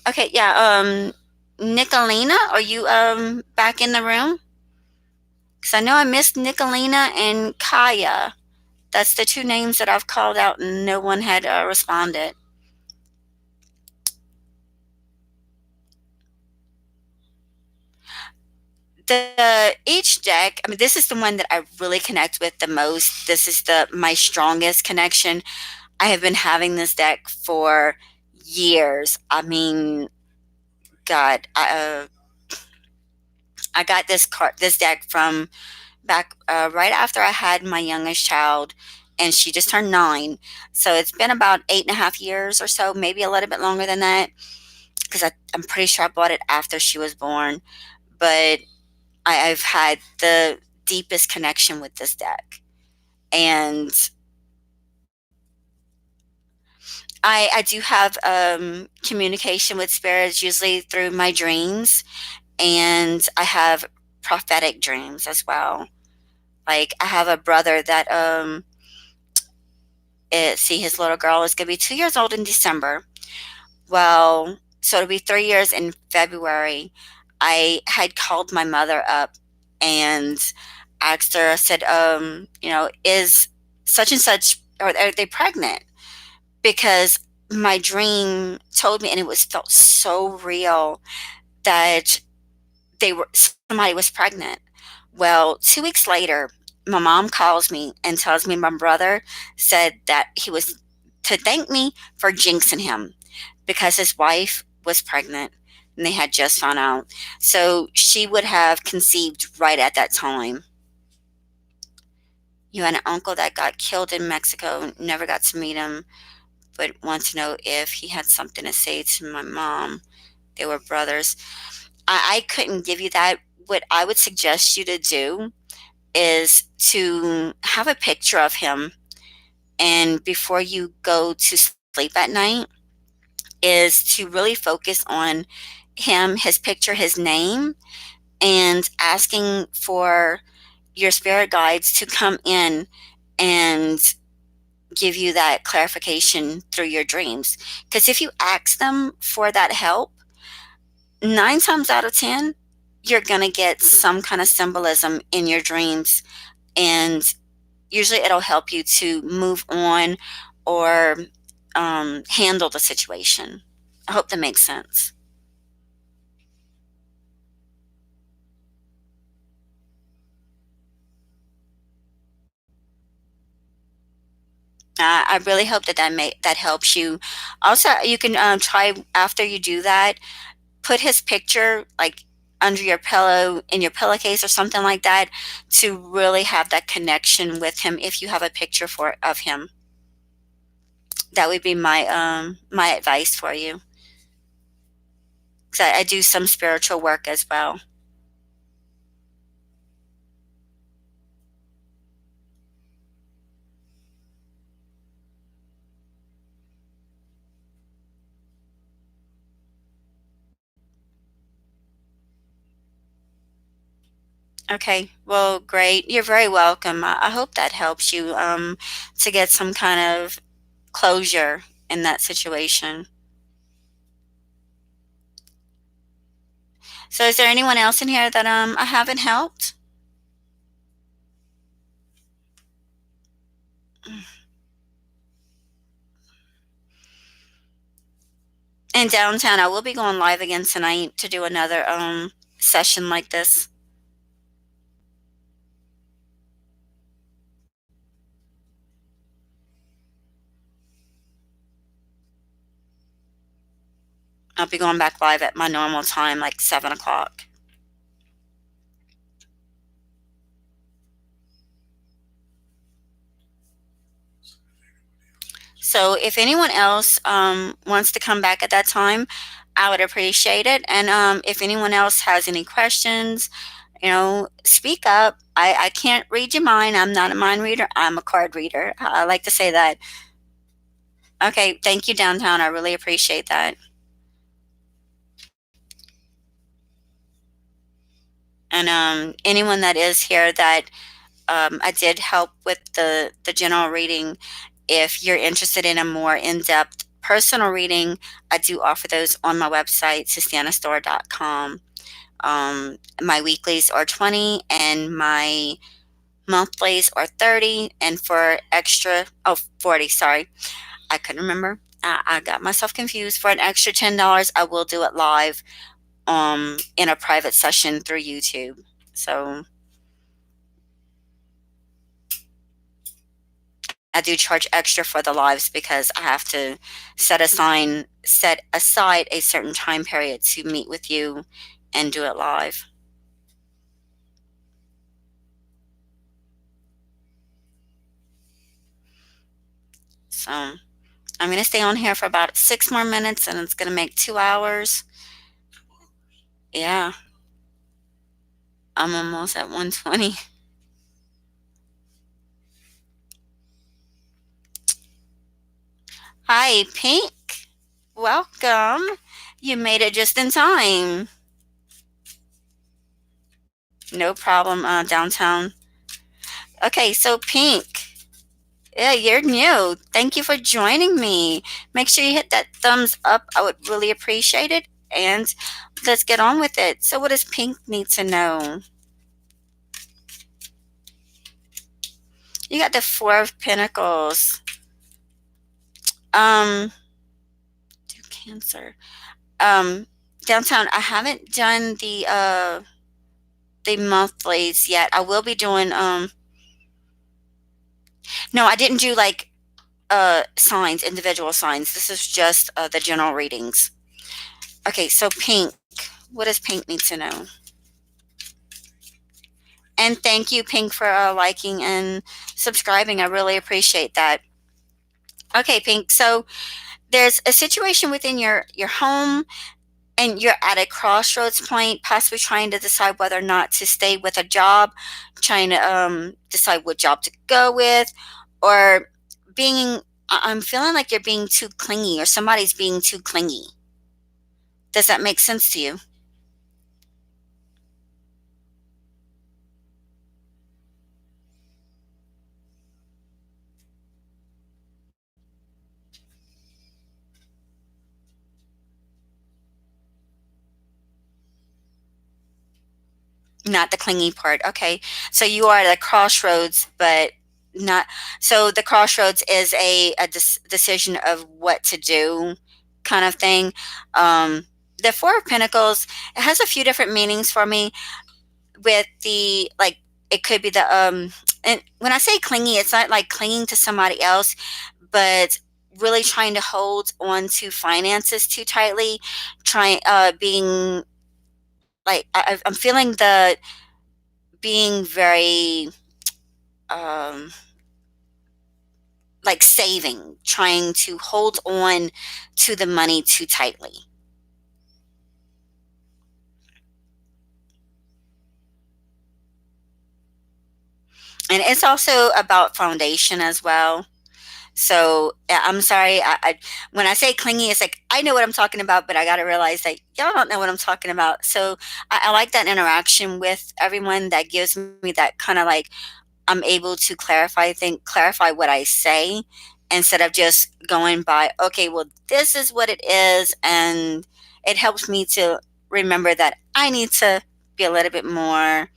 okay, yeah, Nicolina, are you back in the room? Cuz I know I missed Nicolina and Kaya. That's the two names that I've called out and no one had responded. The each deck, I mean, this is the one that I really connect with the most. This is the my strongest connection. I have been having this deck for years. I mean, God, I got this deck from back right after I had my youngest child, and she just turned 9. So it's been about 8.5 years or so, maybe a little bit longer than that, because I'm pretty sure I bought it after she was born. But I've had the deepest connection with this deck, and I do have communication with spirits usually through my dreams, and I have prophetic dreams as well. Like, I have a brother that see, his little girl is going to be 2 years old in December. Well, so it'll be 3 years in February. I had called my mother up and asked her. I said, is such and such, are they pregnant? Because my dream told me, and it was felt so real, that somebody was pregnant. Well, 2 weeks later, my mom calls me and tells me my brother said that he was to thank me for jinxing him because his wife was pregnant and they had just found out. So she would have conceived right at that time. You had an uncle that got killed in Mexico, never got to meet him, but wants to know if he had something to say to my mom. They were brothers. I couldn't give you that. What I would suggest you to do is to have a picture of him, and before you go to sleep at night, is to really focus on him, his picture, his name, and asking for your spirit guides to come in and give you that clarification through your dreams. Because if you ask them for that help, 9 times out of 10, you're going to get some kind of symbolism in your dreams. And usually it'll help you to move on or handle the situation. I hope that makes sense. I really hope that that helps you. Also, you can try after you do that, put his picture like under your pillow in your pillowcase or something like that, to really have that connection with him. If you have a picture for of him, that would be my advice for you. Because I do some spiritual work as well. Okay, well, great. You're very welcome. I hope that helps you to get some kind of closure in that situation. So, is there anyone else in here that I haven't helped? In downtown, I will be going live again tonight to do another session like this. I'll be going back live at my normal time, like 7 o'clock. So, if anyone else wants to come back at that time, I would appreciate it. And if anyone else has any questions, speak up. I can't read your mind. I'm not a mind reader. I'm a card reader. I like to say that. Okay, thank you, downtown. I really appreciate that. And anyone that is here that I did help with the general reading. If you're interested in a more in-depth personal reading, I do offer those on my website, susanastore.com. My weeklies are 20 and my monthlies are 30. And for extra, oh, 40, sorry. I couldn't remember. I got myself confused. For an extra $10, I will do it live in a private session through YouTube. So I do charge extra for the lives because I have to set aside a certain time period to meet with you and do it live. So I'm going to stay on here for about 6 more minutes and it's going to make 2 hours. Yeah, I'm almost at 120. Hi, Pink. Welcome. You made it just in time. No problem, downtown. Okay, so Pink. Yeah, you're new. Thank you for joining me. Make sure you hit that thumbs up. I would really appreciate it. And let's get on with it. So, what does Pink need to know? You got the Four of Pentacles. Um, Cancer. Um, Downtown, I haven't done the monthlies yet. I will be doing no, I didn't do like signs, individual signs. This is just the general readings. Okay, so Pink. What does Pink need to know? And thank you, Pink, for liking and subscribing. I really appreciate that. Okay, Pink. So there's a situation within your home, and you're at a crossroads point, possibly trying to decide whether or not to stay with a job, trying to decide what job to go with, or being. I'm feeling like you're being too clingy, or somebody's being too clingy. Does that make sense to you? Not the clingy part. Okay. So you are at a crossroads, but not. So the crossroads is a decision of what to do, kind of thing. The Four of Pentacles, it has a few different meanings for me. With the, like, it could be the, and when I say clingy, it's not like clinging to somebody else, but really trying to hold on to finances too tightly, trying, being like, I'm feeling the being very um like saving, trying to hold on to the money too tightly. And it's also about foundation as well. So I'm sorry. When I say clingy, it's like I know what I'm talking about, but I got to realize that y'all don't know what I'm talking about. So I like that interaction with everyone that gives me that kind of like I'm able to clarify what I say instead of just going by, okay, well, this is what it is. And it helps me to remember that I need to be a little bit more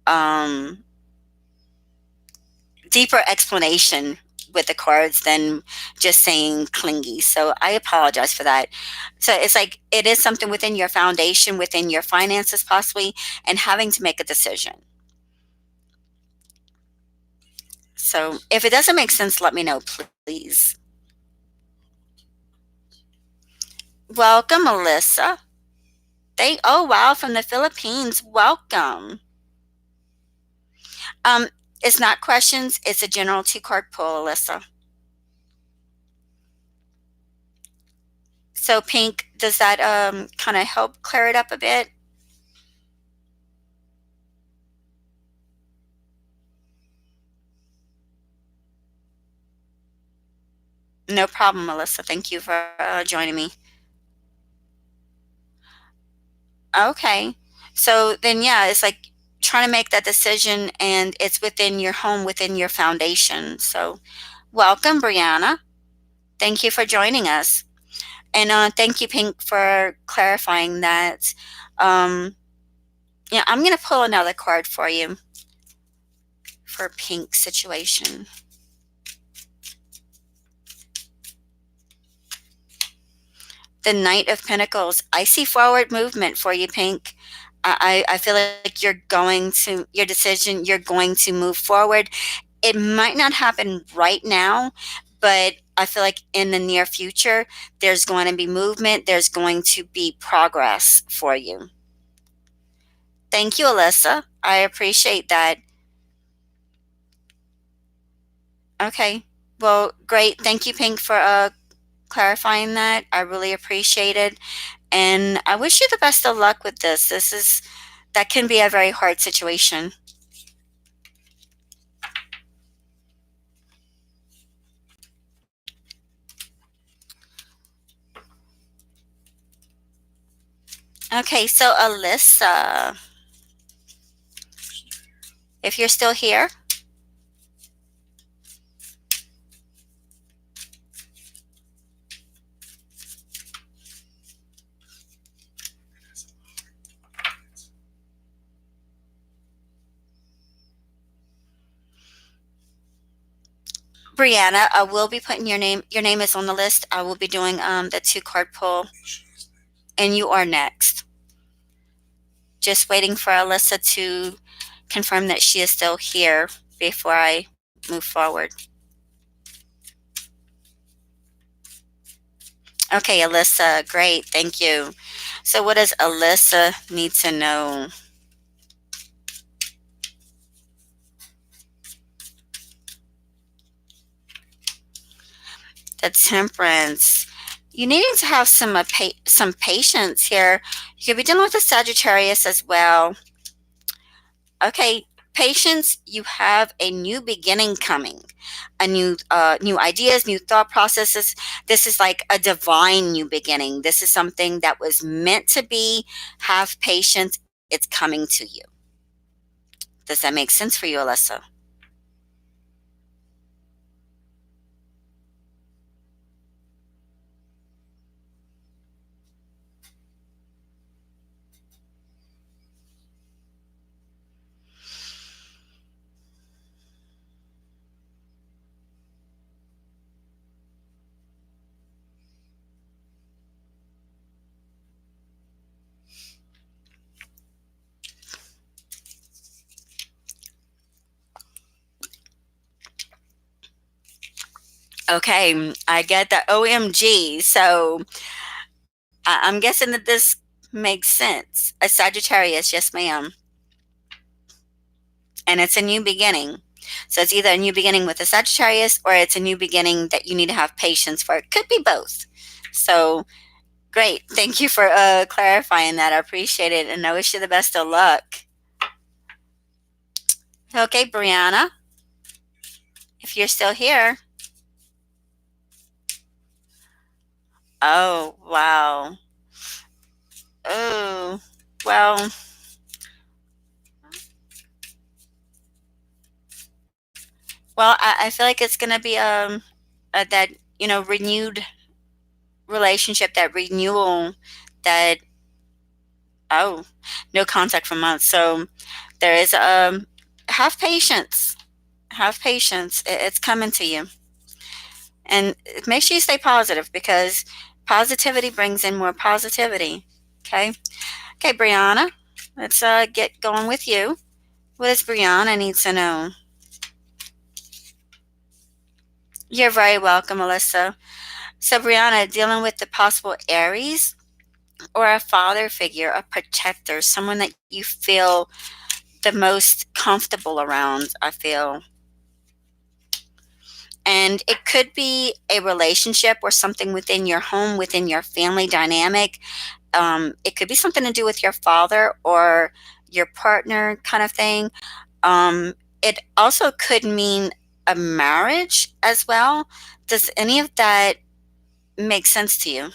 um, deeper explanation with the cards than just saying clingy. So I apologize for that. So it's like it is something within your foundation, within your finances, possibly, and having to make a decision. So if it doesn't make sense, let me know, please. Welcome, Alyssa. Oh wow, from the Philippines. Welcome. Um, it's not questions, it's a general two-card pull, Alyssa. So Pink, does that kind of help clear it up a bit? No problem, Alyssa. Thank you for joining me. Okay. So then, yeah, it's like trying to make that decision, and it's within your home, within your foundation. So, welcome, Brianna. Thank you for joining us. And thank you, Pink, for clarifying that. Um, yeah, I'm going to pull another card for you for Pink situation. The Knight of Pentacles. I see forward movement for you, Pink. I feel like your decision, you're going to move forward. It might not happen right now, but I feel like in the near future, there's going to be movement, there's going to be progress for you. Thank you, Alyssa. I appreciate that. Okay. Well, great. Thank you, Pink, for clarifying that. I really appreciate it. And I wish you the best of luck with this. That can be a very hard situation. Okay, so Alyssa, if you're still here, Brianna, I will be putting your name. Your name is on the list. I will be doing the 2 card pull, and you are next. Just waiting for Alyssa to confirm that she is still here before I move forward. Okay, Alyssa, great, thank you. So, what does Alyssa need to know? The Temperance. You needing to have some patience here. You could be dealing with a Sagittarius as well. Okay, patience. You have a new beginning coming, a new ideas, new thought processes. This is like a divine new beginning. This is something that was meant to be. Have patience. It's coming to you. Does that make sense for you, Alyssa? Okay, I get the OMG. So I'm guessing that this makes sense. A Sagittarius, yes, ma'am. And it's a new beginning. So it's either a new beginning with a Sagittarius or it's a new beginning that you need to have patience for. It could be both. So great. Thank you for clarifying that. I appreciate it. And I wish you the best of luck. Okay, Brianna, if you're still here. Oh, wow. Oh, well, I feel like it's going to be that, renewed relationship, that renewal, that, oh, no contact for months. So there is, have patience. Have patience. It's coming to you. And make sure you stay positive because positivity brings in more positivity. Okay. Okay, Brianna, let's get going with you. What does Brianna need to know? You're very welcome, Alyssa. So, Brianna, dealing with the possible Aries or a father figure, a protector, someone that you feel the most comfortable around, I feel. And it could be a relationship or something within your home, within your family dynamic. It could be something to do with your father or your partner, kind of thing. It also could mean a marriage as well. Does any of that make sense to you?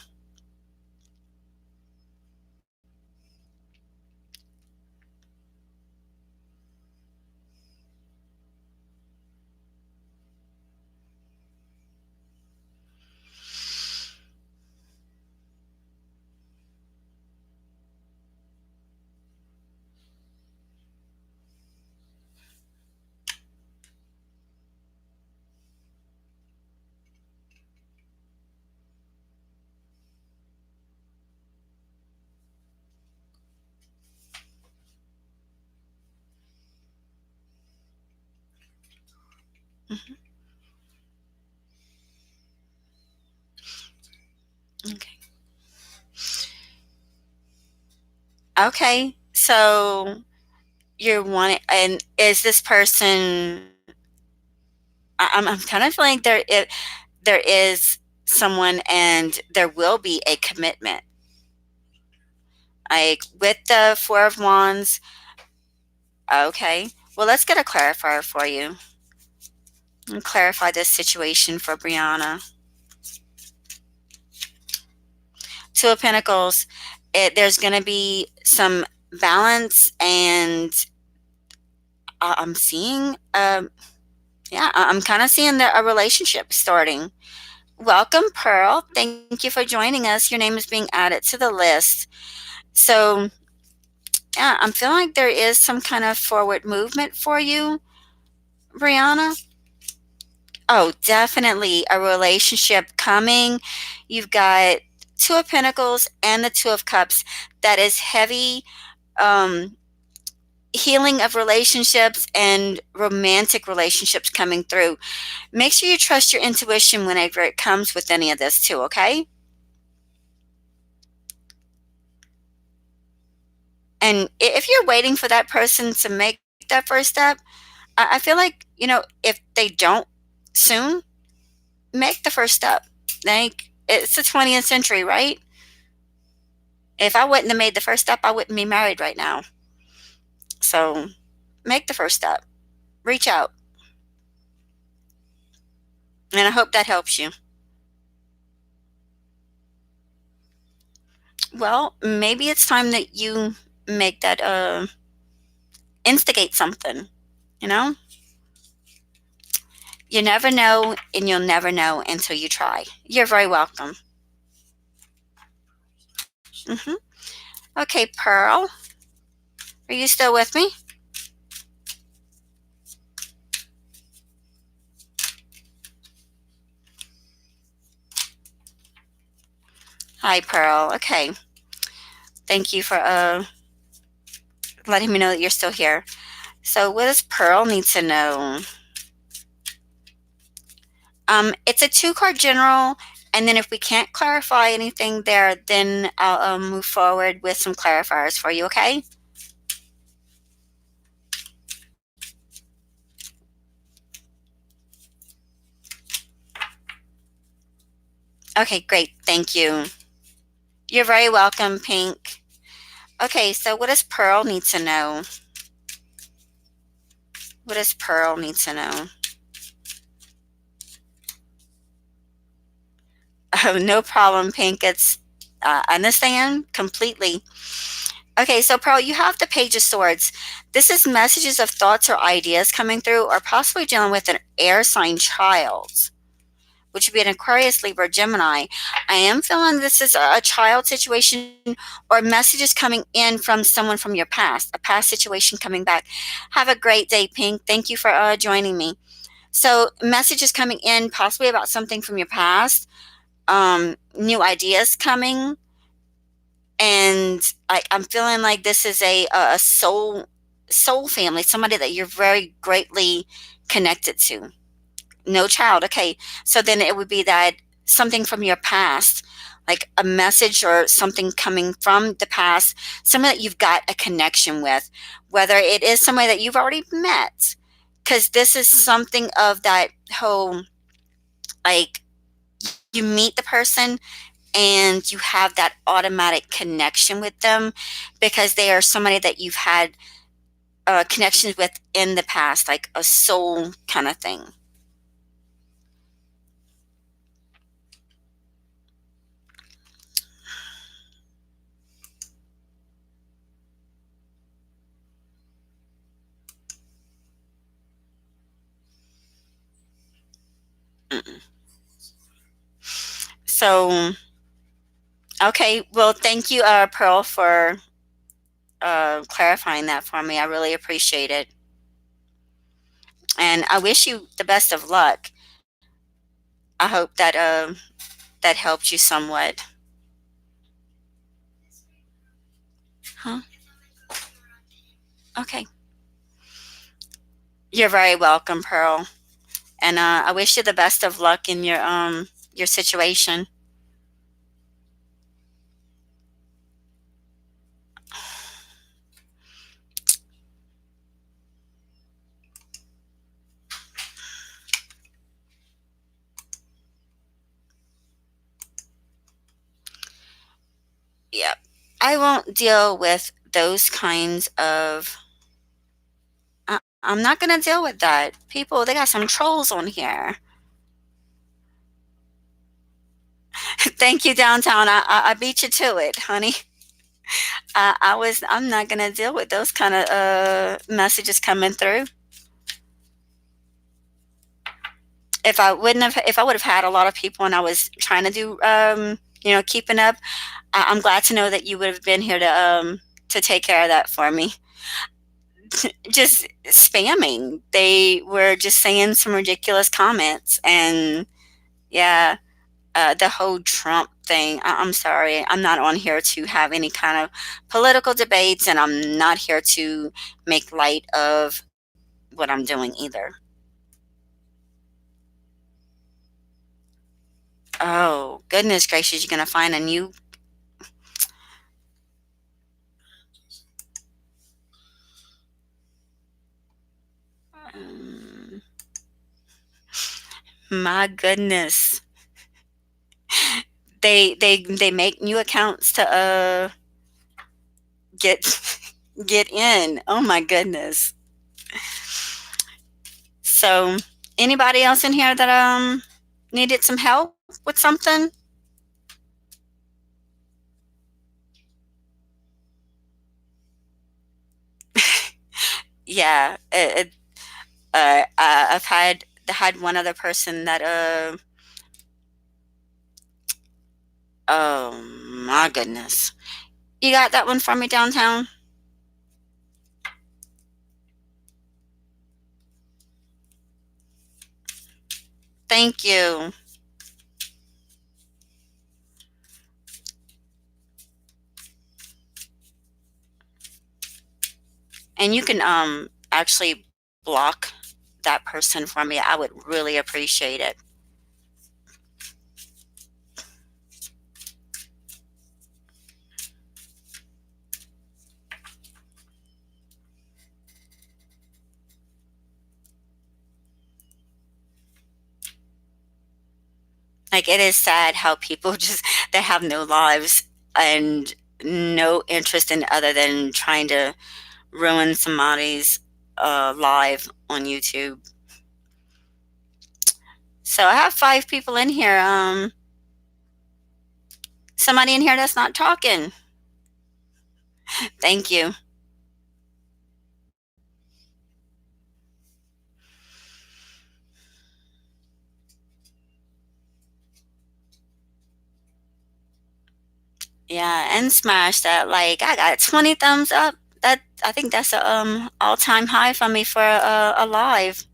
Mhm. Okay. Okay. So you're wanting, and is this person? I'm kind of feeling there is someone, and there will be a commitment. Like with the Four of Wands. Okay. Well, let's get a clarifier for you and clarify this situation for Brianna. Two of Pentacles. There's going to be some balance, and I'm seeing, yeah, I'm kind of seeing a relationship starting. Welcome, Pearl. Thank you for joining us. Your name is being added to the list. So, yeah, I'm feeling like there is some kind of forward movement for you, Brianna. Oh, definitely a relationship coming. You've got Two of Pentacles and the Two of Cups. That is heavy um, healing of relationships and romantic relationships coming through. Make sure you trust your intuition whenever it comes with any of this, too, okay? And if you're waiting for that person to make that first step, I feel like, if they don't soon, make the first step. Like, it's the 20th century, right? If I wouldn't have made the first step, I wouldn't be married right now. So make the first step, reach out. And I hope that helps you. Well, maybe it's time that you make that, instigate something, you know? You never know, and you'll never know until you try. You're very welcome. hmm Okay, Pearl, are you still with me? Hi, Pearl. Okay. Thank you for letting me know that you're still here. So, what does Pearl need to know? It's a two-card general, and then if we can't clarify anything there, then I'll move forward with some clarifiers for you, okay? Okay, great. Thank you. You're very welcome, Pink. Okay, so what does Pearl need to know? What does Pearl need to know? Oh, no problem, Pink. It's understand completely. Okay, so Pearl, you have the Page of Swords. This is messages of thoughts or ideas coming through, or possibly dealing with an air sign child, which would be an Aquarius, Libra, Gemini. I am feeling this is a child situation or messages coming in from someone from your past, a past situation coming back. Have a great day, Pink. Thank you for joining me. So, messages coming in possibly about something from your past, new ideas coming, and I'm feeling like this is a soul family, somebody that you're very greatly connected to. No child. Okay. So then it would be that something from your past, like a message or something coming from the past, someone that you've got a connection with, whether it is somebody that you've already met. Because this is something of that whole, like, you meet the person and you have that automatic connection with them because they are somebody that you've had connections with in the past, like a soul kind of thing. Mm-mm. So, okay, well, thank you, Pearl, for clarifying that for me. I really appreciate it. And I wish you the best of luck. I hope that that helped you somewhat. Huh? Okay. You're very welcome, Pearl. And I wish you the best of luck in your situation. Yep. I won't deal with those kinds of. I'm not going to deal with that. People, they got some trolls on here. Thank you, downtown. I beat you to it, honey. I'm not going to deal with those kind of messages coming through. If I would have had a lot of people and I was trying to do, keeping up, I'm glad to know that you would have been here to take care of that for me. just spamming. They were just saying some ridiculous comments. And yeah, the whole Trump thing. I'm sorry. I'm not on here to have any kind of political debates, and I'm not here to make light of what I'm doing either. Oh, goodness gracious, you're going to find a new. um, my goodness. They make new accounts to get get in. Oh my goodness. So, anybody else in here that needed some help with something? Yeah, I've had one other person that oh my goodness. You got that one for me downtown? Thank you. And you can actually block that person for me. I would really appreciate it. Like, it is sad how people just they have no lives and no interest in other than trying to ruin somebody's live on YouTube. So I have 5 people in here. Somebody in here that's not talking. Thank you. Yeah, and smash that. Like, I got 20 thumbs up. That I think that's a all-time high for me for a live.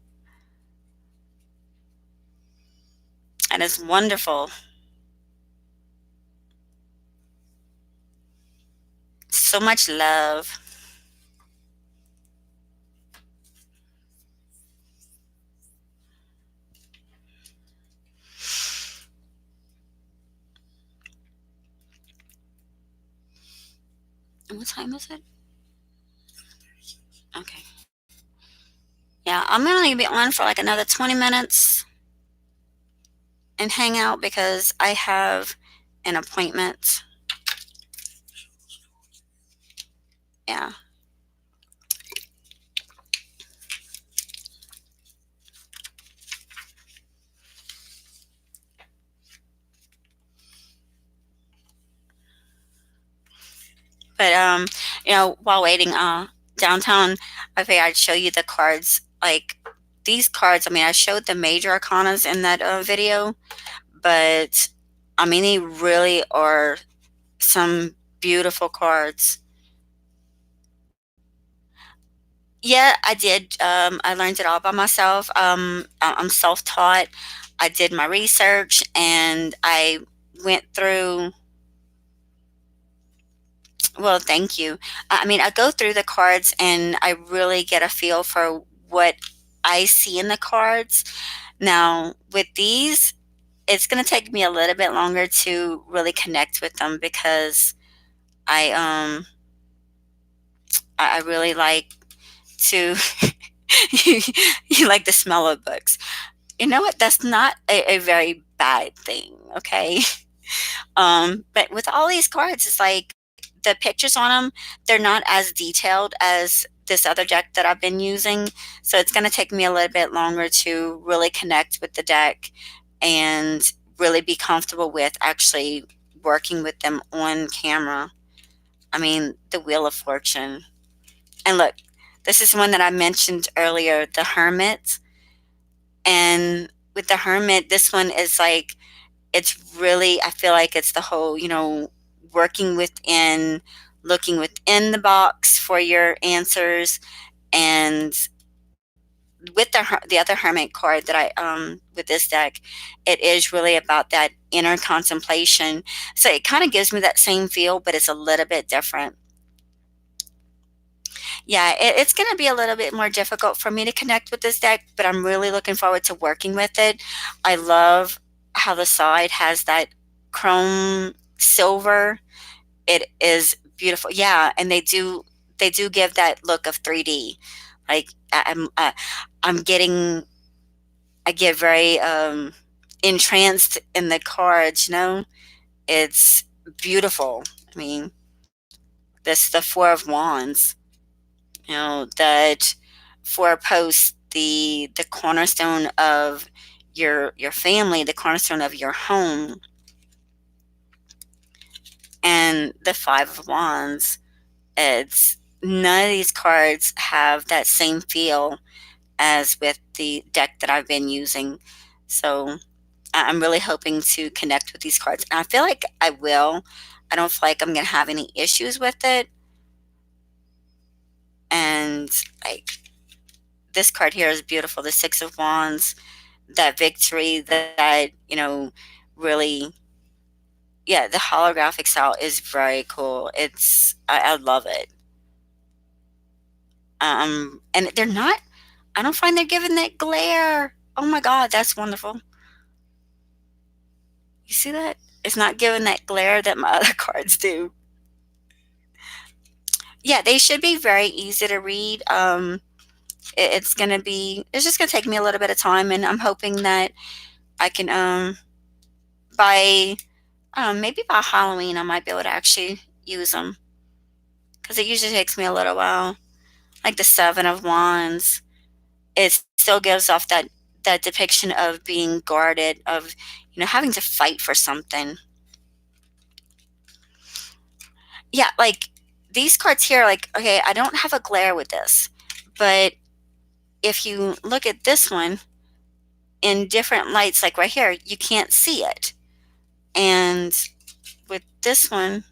And it's wonderful. So much love. And what time is it? Okay. Yeah, I'm gonna be on for like another 20 minutes and hang out because I have an appointment. Yeah. But while waiting downtown, I figured I'd show you the cards. Like, these cards, I mean, I showed the major arcanas in that video, but I mean, they really are some beautiful cards. Yeah, I did. I learned it all by myself. I'm self-taught. I did my research and I went through. Well, thank you. I mean, I go through the cards and I really get a feel for what I see in the cards. Now, with these, it's going to take me a little bit longer to really connect with them because I I really like to you like the smell of books. You know what? That's not a very bad thing, okay? But with all these cards, it's like the pictures on them, they're not as detailed as this other deck that I've been using. So it's going to take me a little bit longer to really connect with the deck and really be comfortable with actually working with them on camera. I mean, the Wheel of Fortune. And look, this is one that I mentioned earlier, the Hermit. And with the Hermit, this one is like, it's really, I feel like it's the whole, working within, looking within the box for your answers, And with the other hermit card that I with this deck, it is really about that inner contemplation. So it kind of gives me that same feel, but it's a little bit different. Yeah, it's going to be a little bit more difficult for me to connect with this deck, but I'm really looking forward to working with it. I love how the side has that chrome silver. It is beautiful. Yeah, and they do give that look of 3D. Like I'm getting I get very entranced in the cards, you know? It's beautiful. I mean, this the 4 of Wands, you know, that 4 posts the cornerstone of your family, the cornerstone of your home, and the 5 of Wands. It's none of these cards have that same feel as with the deck that I've been using. So I'm really hoping to connect with these cards. And I feel like I will. I don't feel like I'm going to have any issues with it. And like this card here is beautiful. The 6 of Wands, that victory that, really, yeah, the holographic style is very cool. I love it. And they're not, I don't find they're giving that glare. Oh my God, that's wonderful. You see that? It's not giving that glare that my other cards do. Yeah, they should be very easy to read. It's just gonna take me a little bit of time, and I'm hoping that I can by maybe by Halloween I might be able to actually use them because it usually takes me a little while. Like the 7 of Wands, it still gives off that depiction of being guarded, of having to fight for something. Yeah, like these cards here, like, okay, I don't have a glare with this, but if you look at this one in different lights, like right here, you can't see it. And with this one,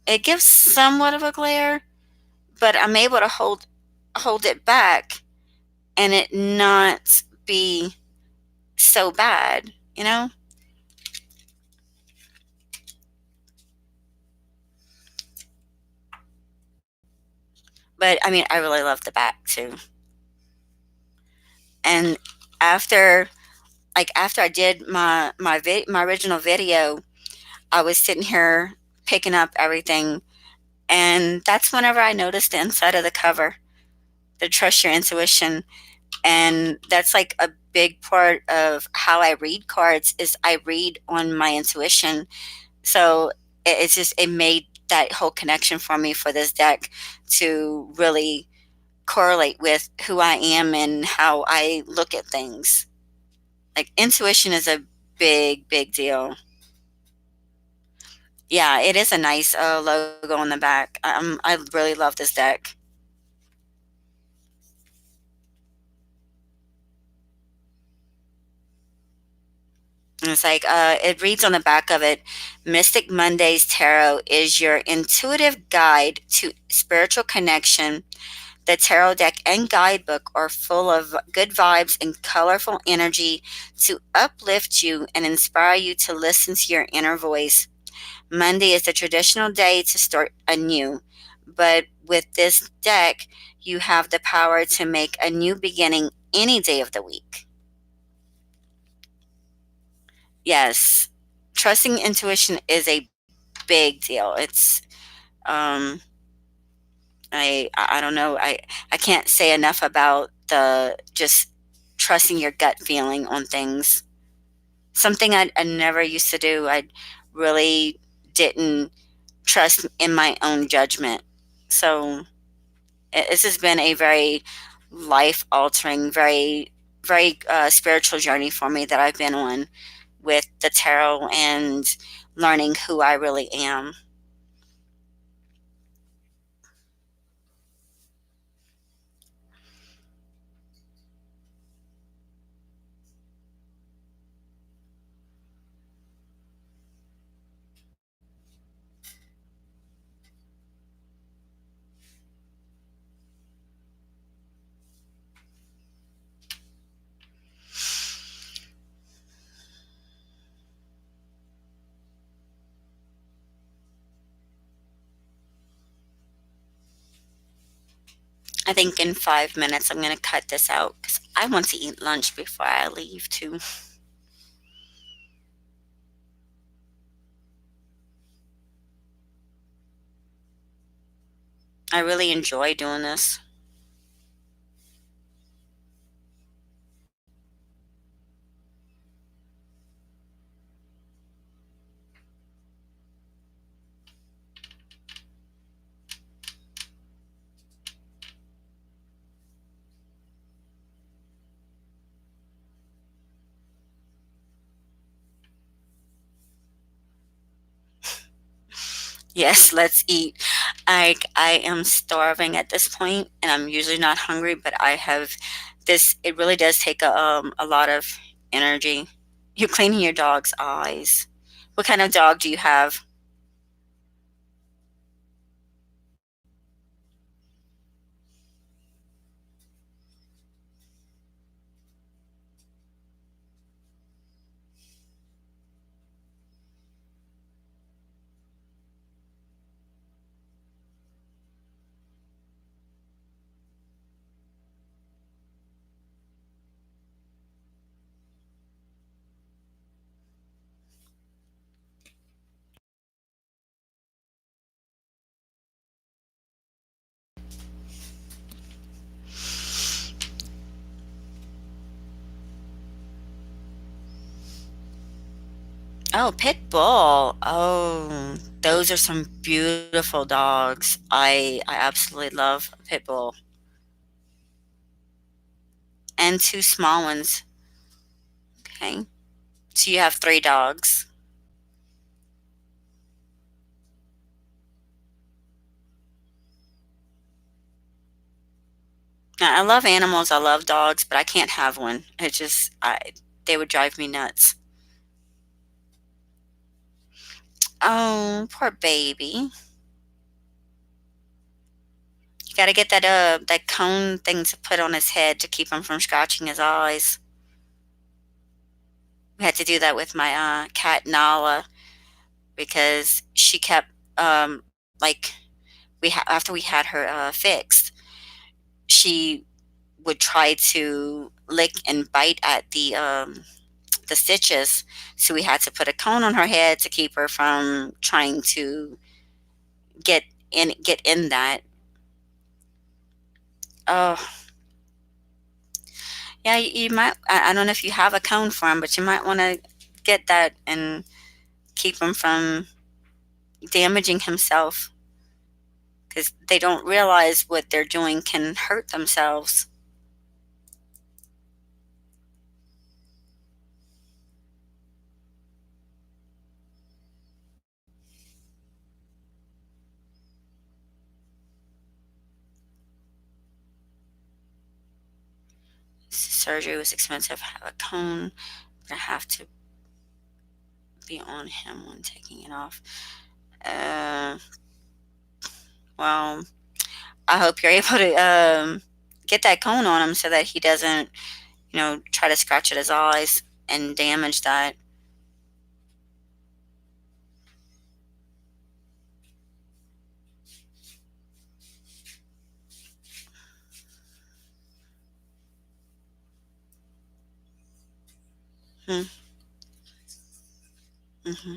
it gives somewhat of a glare, but I'm able to hold it back and it not be so bad, you know? But I mean, I really love the back too. And after after I did my original video, I was sitting here picking up everything, and that's whenever I noticed the inside of the cover, the trust your intuition. And that's like a big part of how I read cards is I read on my intuition. So it made that whole connection for me for this deck to really correlate with who I am and how I look at things. Like intuition is a big deal. Yeah, it is a nice logo on the back. I really love this deck. And it's like it reads on the back of it, Mystic Mondays Tarot is your intuitive guide to spiritual connection. The tarot deck and guidebook are full of good vibes and colorful energy to uplift you and inspire you to listen to your inner voice. Monday is the traditional day to start anew, but with this deck, you have the power to make a new beginning any day of the week. Yes, trusting intuition is a big deal. It's um I don't know. I can't say enough about the just trusting your gut feeling on things. Something I never used to do. I really didn't trust in my own judgment. So this has been a very life altering, very spiritual journey for me that I've been on with the tarot and learning who I really am. I think in 5 minutes I'm going to cut this out because I want to eat lunch before I leave too. I really enjoy doing this. Yes, let's eat. I am starving at this point, and I'm usually not hungry, but I have this. It really does take a lot of energy. You're cleaning your dog's eyes. What kind of dog do you have? Oh, pit bull. Oh, those are some beautiful dogs. I absolutely love a pit bull, and two small ones. Okay, so you have three dogs. I love animals. I love dogs, but I can't have one. It just I they would drive me nuts. Oh, poor baby. You got to get that cone thing to put on his head to keep him from scratching his eyes. We had to do that with my cat Nala because she kept like after we had her fixed, she would try to lick and bite at the stitches. So we had to put a cone on her head to keep her from trying to get get in that. Oh, yeah, you might. I don't know if you have a cone for him, but you might want to get that and keep him from damaging himself because they don't realize what they're doing can hurt themselves. Surgery was expensive. Have a cone. I have to be on him when taking it off. Uh, well, I hope you're able to get that cone on him so that he doesn't, try to scratch at his eyes and damage that. Hmm. Hmm.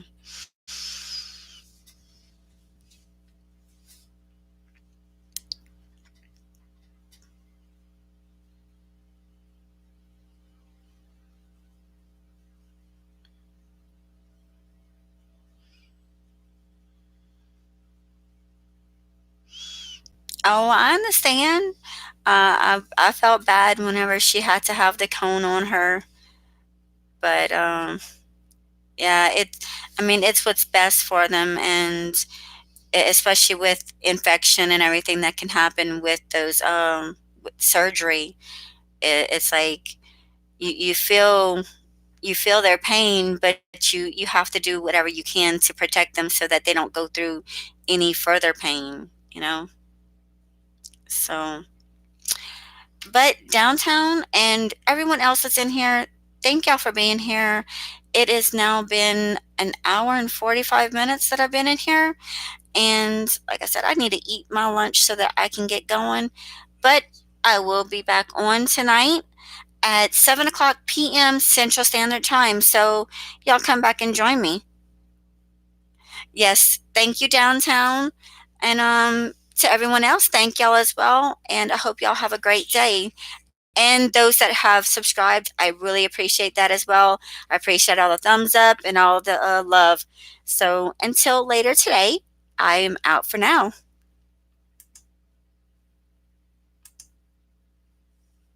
Oh, I understand. I felt bad whenever she had to have the cone on her, but yeah, I mean, it's what's best for them, and especially with infection and everything that can happen with those with surgery. It's like you feel their pain, but you have to do whatever you can to protect them so that they don't go through any further pain. So, but downtown and everyone else that's in here, thank y'all for being here. It has now been an hour and 45 minutes that I've been in here. And like I said, I need to eat my lunch so that I can get going. But I will be back on tonight at 7 o'clock p.m. Central Standard Time. So y'all come back and join me. Yes, thank you, Downtown. And to everyone else, thank y'all as well. And I hope y'all have a great day. And those that have subscribed, I really appreciate that as well. I appreciate all the thumbs up and all the love. So until later today, I am out for now.